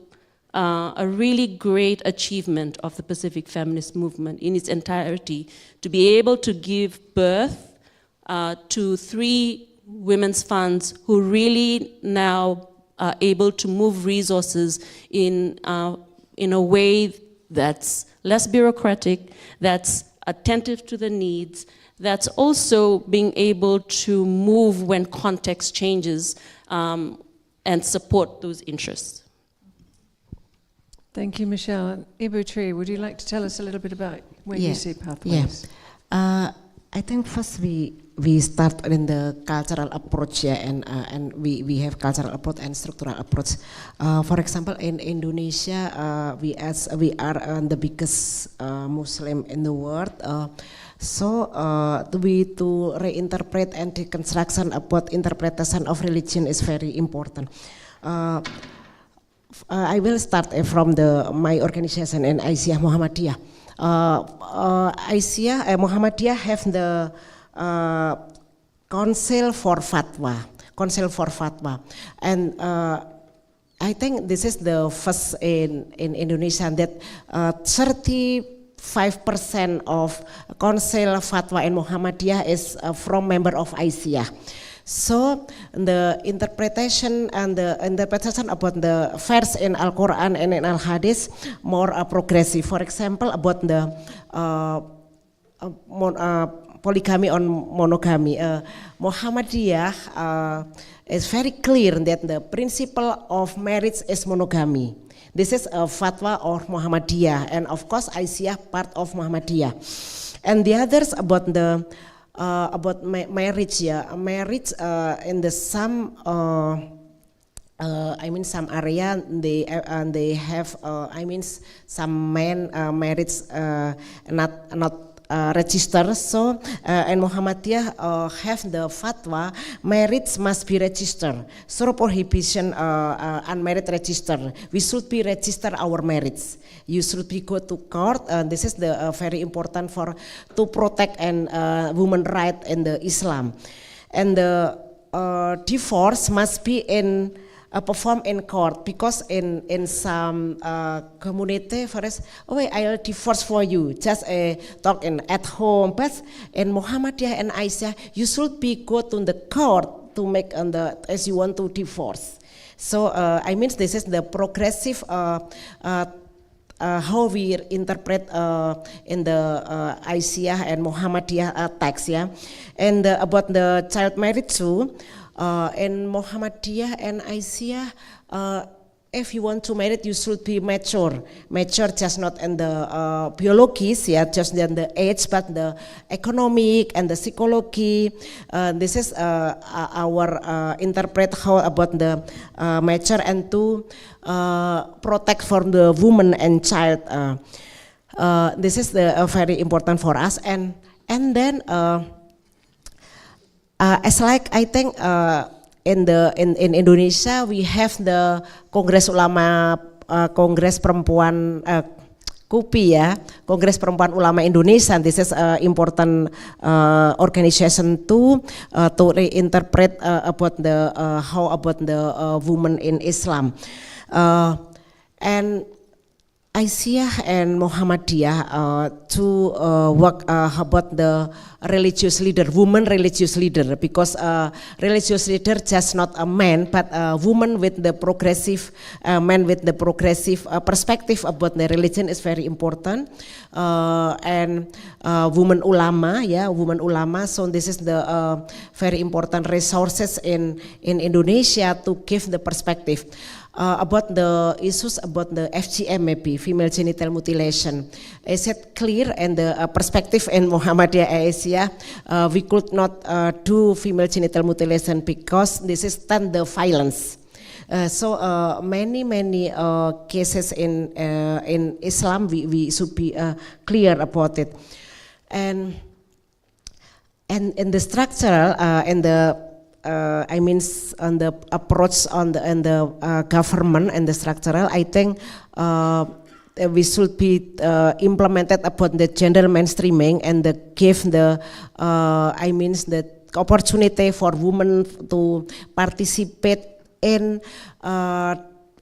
a really great achievement of the Pacific feminist movement in its entirety, to be able to give birth to 3 women's funds who really now are able to move resources in a way that's less bureaucratic, that's attentive to the needs, that's also being able to move when context changes, and support those interests. Thank you, Michelle. Ibu Tri, would you like to tell us a little bit about where you see pathways? Yeah. I think first we start in the cultural approach, and we have cultural approach and structural approach. For example, in Indonesia, we are the biggest Muslim in the world. So to reinterpret and deconstruction about interpretation of religion is very important. I will start from my organization in Aisyiyah Muhammadiyah. Muhammadiyah have the Council for Fatwa, and I think this is the first in Indonesia that 35% of Council Fatwa in Muhammadiyah is from member of Aisyiyah. So the interpretation and the interpretation about the verse in Al-Quran and in Al-Hadith more progressive. For example, about the polygamy or monogamy. Muhammadiyah is very clear that the principle of marriage is monogamy. This is a fatwa of Muhammadiyah, and of course Aisyiyah part of Muhammadiyah. And the others about the marriage, marriage in the some some area they have some men marriage not register. So and Muhammadiyah have the fatwa marriage must be registered. So prohibition unmarried register. We should be register our marriage. You should be go to court. This is the very important for to protect and women right in the Islam. And the divorce must be in perform in court, because in some community, for us, I'll divorce for you, just talk at home. But in Muhammadiyah and Aisyiyah, you should be go to the court to make as you want to divorce. So this is the progressive how we interpret in the Aisyiyah and Muhammadiyah text, yeah. And about the child marriage too. In Muhammadiyah and Aisyiyah, if you want to marry, you should be mature. Mature just not in the biologies, yeah, just in the age, but the economic and the psychology. This is our interpret how about the mature and to protect for the woman and child. This is the very important for us. And then. As like I think in Indonesia we have the Kongres Ulama Kongres Perempuan KUPI, ya, Kongres Perempuan Ulama Indonesia. This is important organization to reinterpret about the how about the women in Islam, and Aisyiyah and Muhammadiyah to work about the religious leader, woman religious leader, because religious leader just not a man, but a woman with the progressive, man with the progressive perspective about the religion is very important, and woman ulama, yeah, woman ulama. So this is the very important resources in Indonesia to give the perspective. About the issues about the FGM, maybe female genital mutilation, is it clear? And the perspective in Muhammadiyah Aisyiyah, we could not do female genital mutilation because this is the violence. So many cases in Islam we should be clear about it, and in the structural and the on the approach on the government and the structural, I think we should be implemented upon the gender mainstreaming and give the the opportunity for women to participate in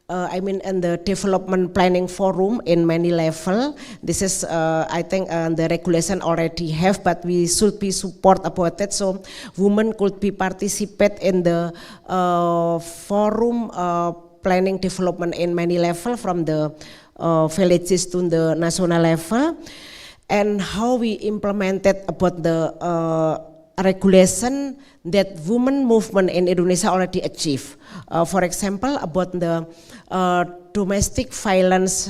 in the development planning forum in many level. This is I think the regulation already have, but we should be support about it, so women could be participate in the forum planning development in many level, from the villages to the national level, and how we implemented about the regulation that women movement in Indonesia already achieved. For example, about the domestic violence,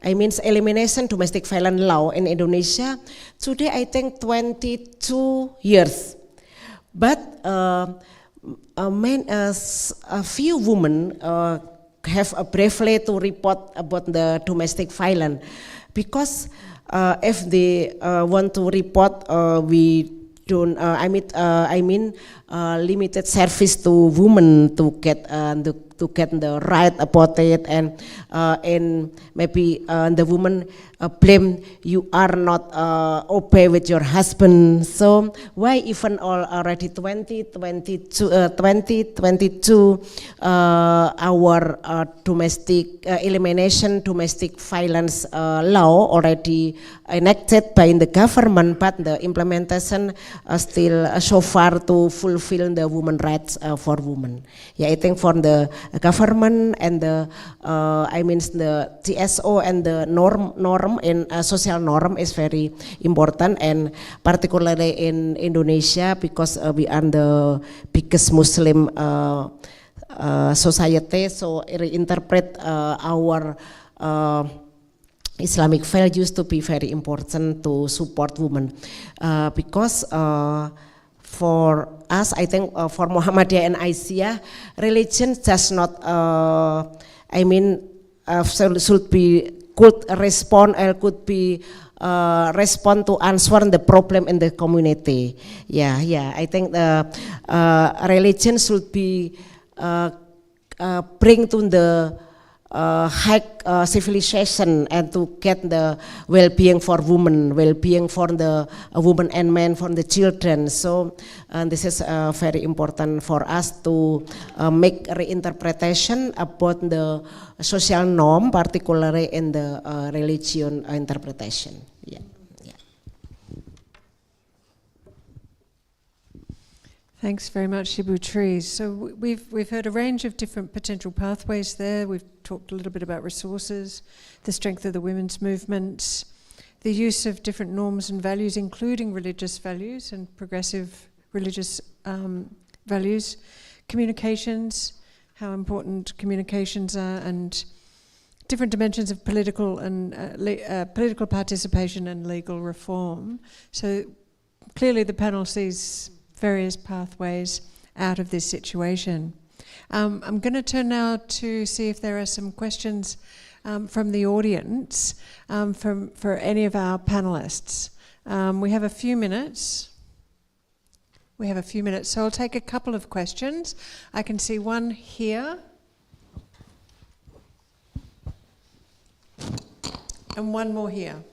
elimination domestic violence law in Indonesia. Today I think 22 years, but a few women have a bravely to report about the domestic violence, because if they want to report, we don't limited service to women to get get the right about it, and maybe the woman blame you are not obey with your husband. So why even already 2022 our domestic elimination domestic violence law already enacted by the government, but the implementation still so far to fulfill the women rights for women. Yeah, I think for the government and the I mean the TSO and the norm in social norm is very important, and particularly in Indonesia because we are the biggest Muslim society, so reinterpret our Islamic values to be very important to support women, because for us, I think for Muhammadiyah and Aisyiyah, religion does not, I mean, should be, could respond or could be respond to answer the problem in the community. Yeah, I think the religion should be bring to the high civilization and to get the well-being for women, well-being for the women and men, for the children. So this is very important for us to make reinterpretation about the social norm, particularly in the religion interpretation. Yeah. Thanks very much, Shibu Tree. So we've heard a range of different potential pathways there. We've talked a little bit about resources, the strength of the women's movements, the use of different norms and values, including religious values and progressive religious values, communications, how important communications are, and different dimensions of political and political participation and legal reform. So clearly the panel sees various pathways out of this situation. I'm going to turn now to see if there are some questions from the audience for any of our panelists. We have a few minutes. So I'll take a couple of questions. I can see one here. And one more here.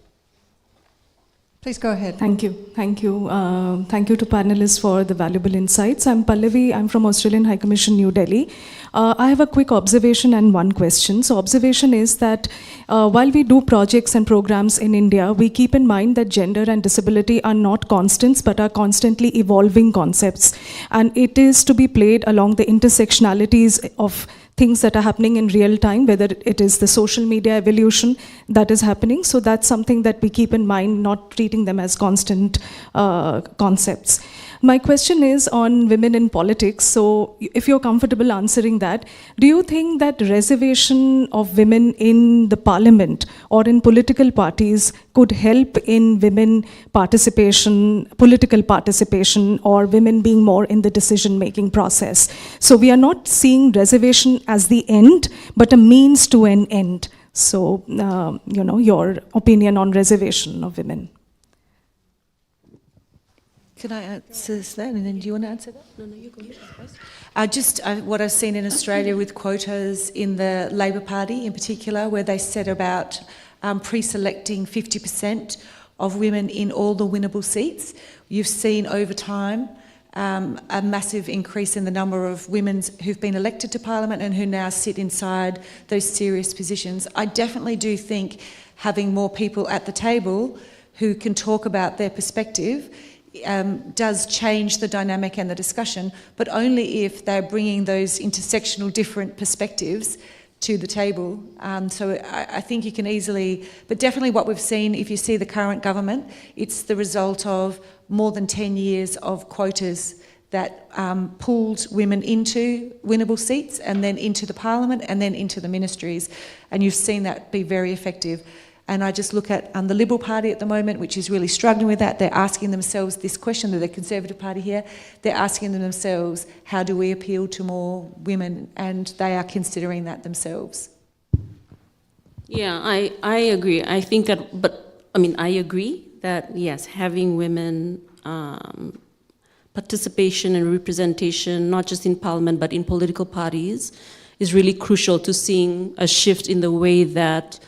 Please go ahead. Thank you. Thank you to panelists for the valuable insights. I'm Pallavi. I'm from Australian High Commission, New Delhi. I have a quick observation and one question. So observation is that while we do projects and programs in India, we keep in mind that gender and disability are not constants but are constantly evolving concepts. And it is to be played along the intersectionalities of things that are happening in real time, whether it is the social media evolution that is happening. So that's something that we keep in mind, not treating them as constant concepts. My question is on women in politics. So if you're comfortable answering that, do you think that reservation of women in the parliament or in political parties could help in women participation, political participation, or women being more in the decision-making process? So we are not seeing reservation as the end, but a means to an end. So, your opinion on reservation of women. Can I answer that, and then do you want to answer that? No, you go ahead. What I've seen in Australia with quotas in the Labor Party in particular, where they said about pre-selecting 50% of women in all the winnable seats. You've seen over time a massive increase in the number of women who've been elected to Parliament and who now sit inside those serious positions. I definitely do think having more people at the table who can talk about their perspective does change the dynamic and the discussion, but only if they're bringing those intersectional different perspectives to the table. So I think you can easily, but definitely what we've seen, if you see the current government, it's the result of more than 10 years of quotas that pulled women into winnable seats and then into the parliament and then into the ministries. And you've seen that be very effective. And I just look at the Liberal Party at the moment, which is really struggling with that. They're asking themselves this question, the Conservative Party here, they're asking themselves, how do we appeal to more women? And they are considering that themselves. Yeah, I agree. I think that, I agree that, yes, having women participation and representation, not just in Parliament, but in political parties, is really crucial to seeing a shift in the way that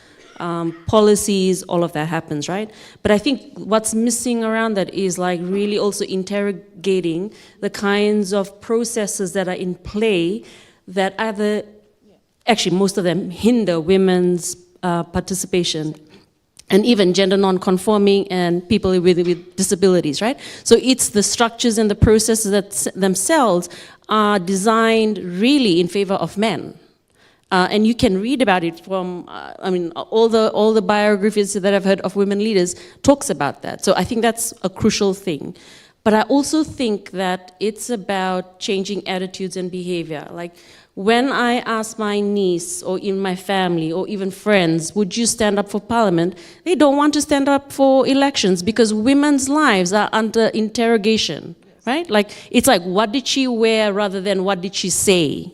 policies, all of that happens, right? But I think what's missing around that is like really also interrogating the kinds of processes that are in play that either, actually most of them hinder women's participation, and even gender non-conforming and people with disabilities, right? So it's the structures and the processes that themselves are designed really in favor of men. And you can read about it from, I mean, all the biographies that I've heard of women leaders talks about that. So I think that's a crucial thing. But I also think that it's about changing attitudes and behavior. Like when I ask my niece or in my family or even friends, would you stand up for parliament? They don't want to stand up for elections because women's lives are under interrogation, right? Like, it's like, what did she wear rather than what did she say?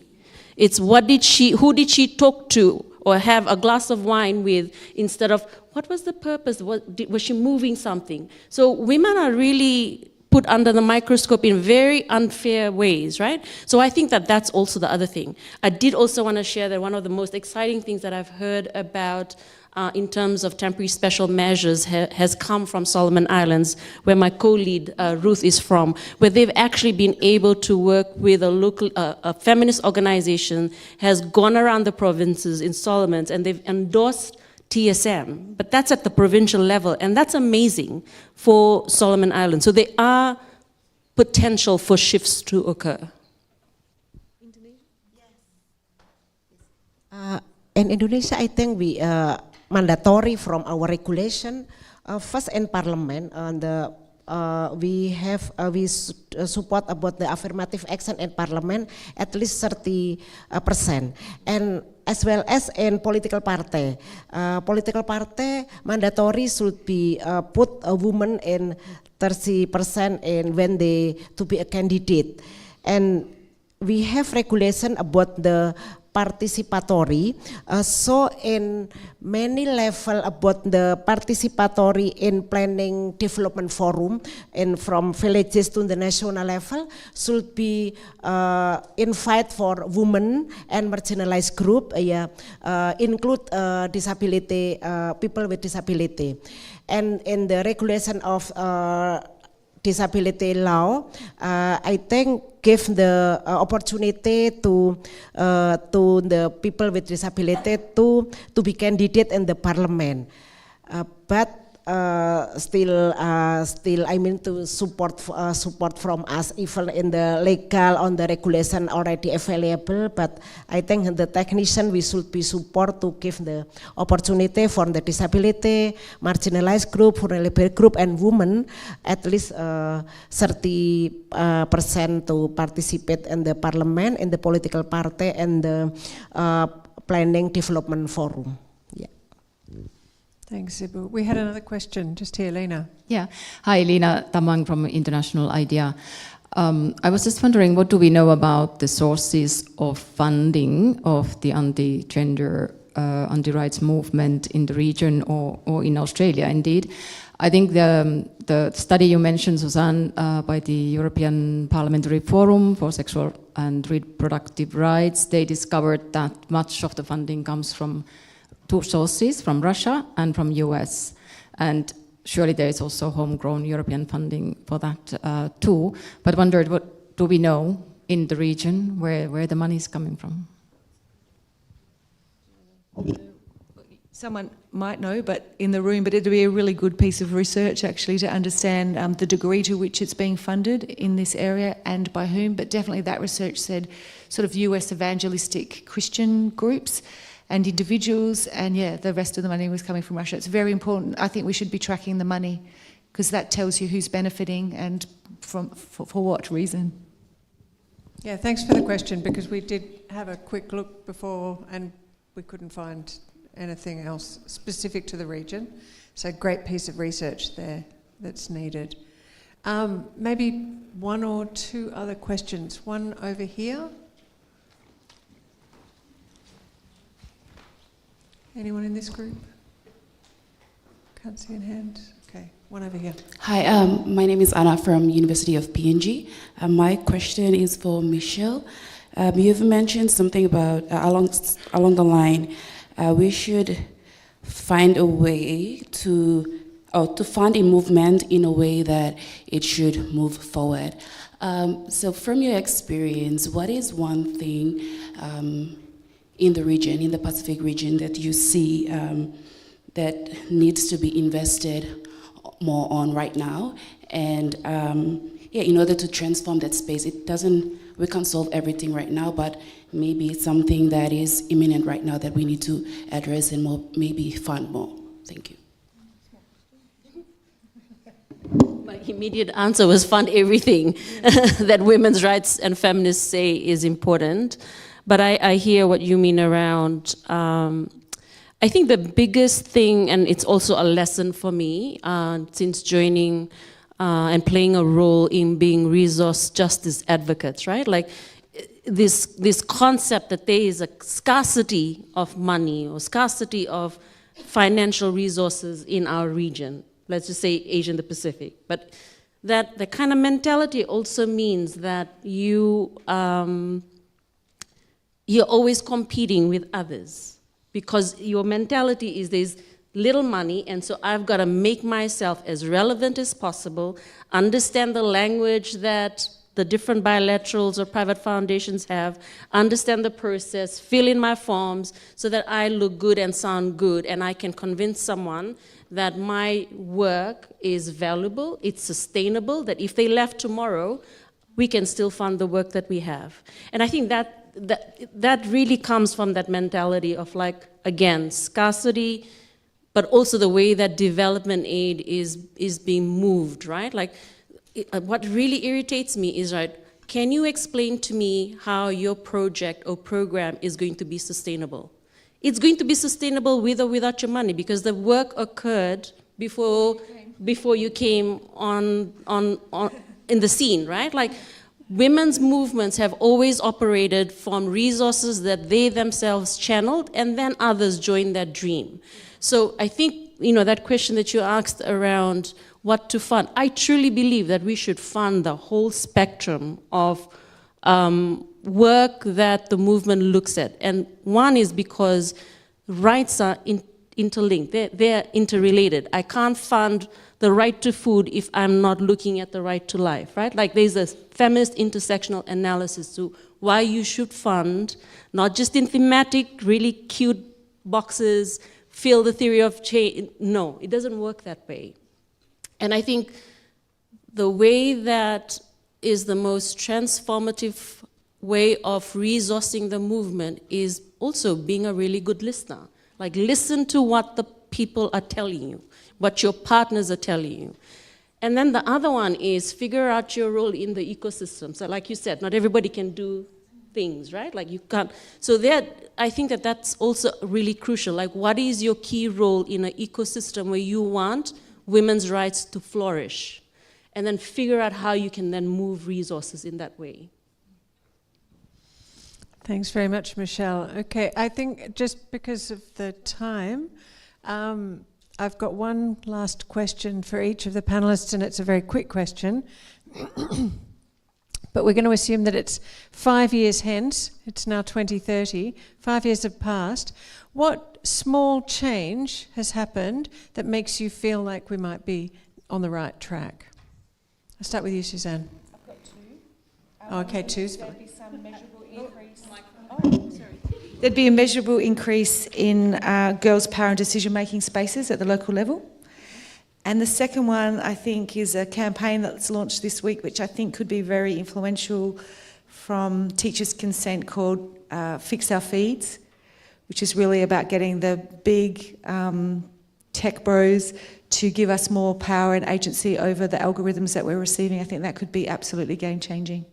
It's who did she talk to or have a glass of wine with instead of what was the purpose? Was she moving something? So women are really put under the microscope in very unfair ways, right? So I think that that's also the other thing. I did also want to share that one of the most exciting things that I've heard about in terms of temporary special measures has come from Solomon Islands, where my co-lead Ruth is from, where they've actually been able to work with a local, a feminist organization, has gone around the provinces in Solomons, and they've endorsed TSM, but that's at the provincial level, and that's amazing for Solomon Islands. So there are potential for shifts to occur. In Indonesia, I think we mandatory from our regulation. First in Parliament, we support about the affirmative action in Parliament at least 30%, and as well as in political party. Political party mandatory should be put a woman in 30% in when they to be a candidate, and we have regulation about the participatory, so in many level about the participatory in planning development forum and from villages to the national level should be invite for women and marginalized group, include disability, people with disability, and in the regulation of disability law, I think give the opportunity to the people with disability to be candidate in the parliament, but still I mean to support from us even in the legal on the regulation already available. But I think the technician we should be support to give the opportunity for the disability, marginalized group, vulnerable group, and women at least 30% to participate in the parliament, in the political party, and the planning development forum. Thanks, Ibu. We had another question just here, Lena. Yeah. Hi, Lena Tamang from International IDEA. I was just wondering, what do we know about the sources of funding of the anti-gender, anti-rights movement in the region or in Australia, indeed? I think the study you mentioned, Susanne, by the European Parliamentary Forum for Sexual and Reproductive Rights, they discovered that much of the funding comes from two sources, from Russia and from US. And surely there is also homegrown European funding for that too. But wondered, what do we know in the region where the money is coming from? Someone might know, but in the room, but it'd be a really good piece of research actually to understand the degree to which it's being funded in this area and by whom. But definitely that research said sort of US evangelistic Christian groups and individuals, and the rest of the money was coming from Russia. It's very important. I think we should be tracking the money because that tells you who's benefiting and for what reason. Yeah, thanks for the question, because we did have a quick look before and we couldn't find anything else specific to the region. So great piece of research there that's needed. Maybe one or two other questions. One over here. Anyone in this group? Can't see any hands. Okay, one over here. Hi, my name is Anna from University of PNG. My question is for Michelle. You've mentioned something about along the line, we should find a way to fund a movement in a way that it should move forward. So from your experience, what is one thing in the region, in the Pacific region, that you see that needs to be invested more on right now? And in order to transform that space, we can't solve everything right now, but maybe it's something that is imminent right now that we need to address and maybe fund more. Thank you. My immediate answer was fund everything that women's rights and feminists say is important. But I hear what you mean around, I think the biggest thing, and it's also a lesson for me since joining and playing a role in being resource justice advocates, right? Like this concept that there is a scarcity of money or scarcity of financial resources in our region. Let's just say Asia and the Pacific. But that the kind of mentality also means that you're always competing with others because your mentality is there's little money, and so I've got to make myself as relevant as possible, understand the language that the different bilaterals or private foundations have, understand the process, fill in my forms so that I look good and sound good, and I can convince someone that my work is valuable, it's sustainable, that if they left tomorrow, we can still fund the work that we have. And I think that really comes from that mentality of, like, again, scarcity, but also the way that development aid is being moved, right? Like, what really irritates me is, right, can you explain to me how your project or program is going to be sustainable? It's going to be sustainable with or without your money, because the work occurred before you came on in the scene, right? Like, women's movements have always operated from resources that they themselves channeled, and then others joined that dream. So I think, that question that you asked around what to fund, I truly believe that we should fund the whole spectrum of work that the movement looks at. And one is because rights are interlinked, they're interrelated. I can't fund the right to food if I'm not looking at the right to life, right? Like, there's a feminist intersectional analysis to why you should fund, not just in thematic, really cute boxes, fill the theory of change. No, it doesn't work that way. And I think the way that is the most transformative way of resourcing the movement is also being a really good listener. Like, listen to what the people are telling you, what your partners are telling you. And then the other one is figure out your role in the ecosystem. So like you said, not everybody can do things, right? Like, you can't. So I think that that's also really crucial. Like, what is your key role in an ecosystem where you want women's rights to flourish? And then figure out how you can then move resources in that way. Thanks very much, Michelle. Okay, I think just because of the time, I've got one last question for each of the panelists, and it's a very quick question. But we're going to assume that it's 5 years hence, it's now 2030, 5 years have passed. What small change has happened that makes you feel like we might be on the right track? I'll start with you, Susanne. I've got two. Okay, two's fine. There'd be some measurable increase. There'd be a measurable increase in girls' power and decision-making spaces at the local level. And the second one, I think, is a campaign that's launched this week, which I think could be very influential, from Teachers' Consent, called Fix Our Feeds, which is really about getting the big tech bros to give us more power and agency over the algorithms that we're receiving. I think that could be absolutely game-changing.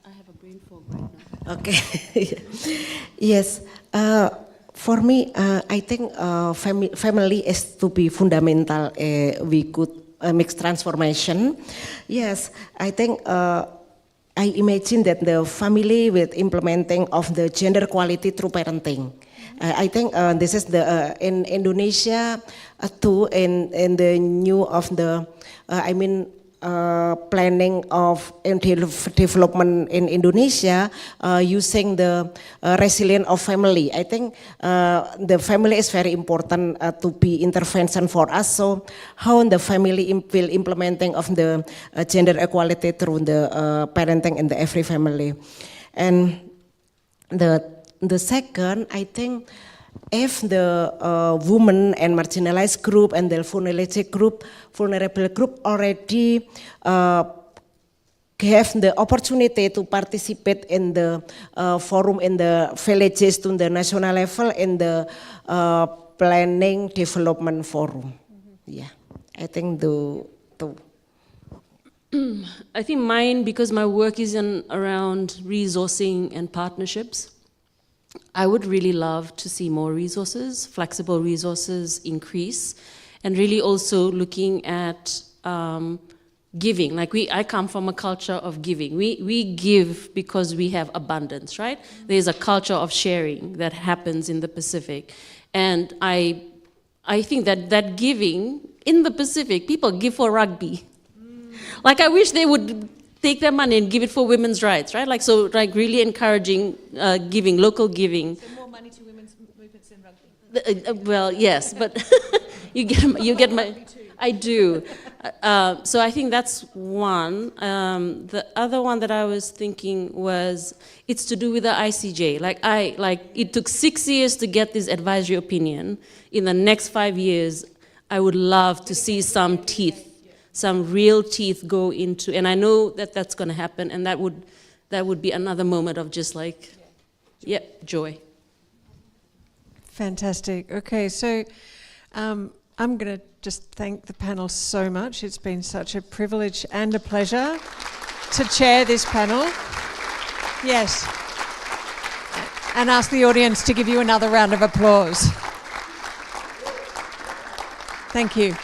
I have a brain fog right now. Okay. Yes. For me, I think family is to be fundamental. We could make transformation. Yes, I think I imagine that the family with implementing of the gender equality through parenting. I think this is the in Indonesia too, in the new of the planning of development in Indonesia using the resilience of family. I think the family is very important to be intervention for us. So how the family will implementing of the gender equality through the parenting in the every family. And the second, I think, if the women and marginalized group and the vulnerable group already have the opportunity to participate in the forum in the villages to the national level in the planning development forum. Yeah, I think the two. I think mine, because my work is around resourcing and partnerships, I would really love to see more resources, flexible resources increase, and really also looking at giving. Like I come from a culture of giving. We give because we have abundance, right? There's a culture of sharing that happens in the Pacific. And I think that giving in the Pacific, people give for rugby. Like I wish they would take their money and give it for women's rights, right? Like so, like really encouraging giving, local giving. So more money to women's movements in rugby. Well, yes, but you get my. I do. So I think that's one. The other one that I was thinking was it's to do with the ICJ. Like it took 6 years to get this advisory opinion. In the next 5 years, I would love to see some teeth. Some real teeth go into, and I know that that's going to happen, and that would be another moment of just like, joy. Fantastic. Okay, so I'm going to just thank the panel so much. It's been such a privilege and a pleasure to chair this panel. Yes. And ask the audience to give you another round of applause. Thank you.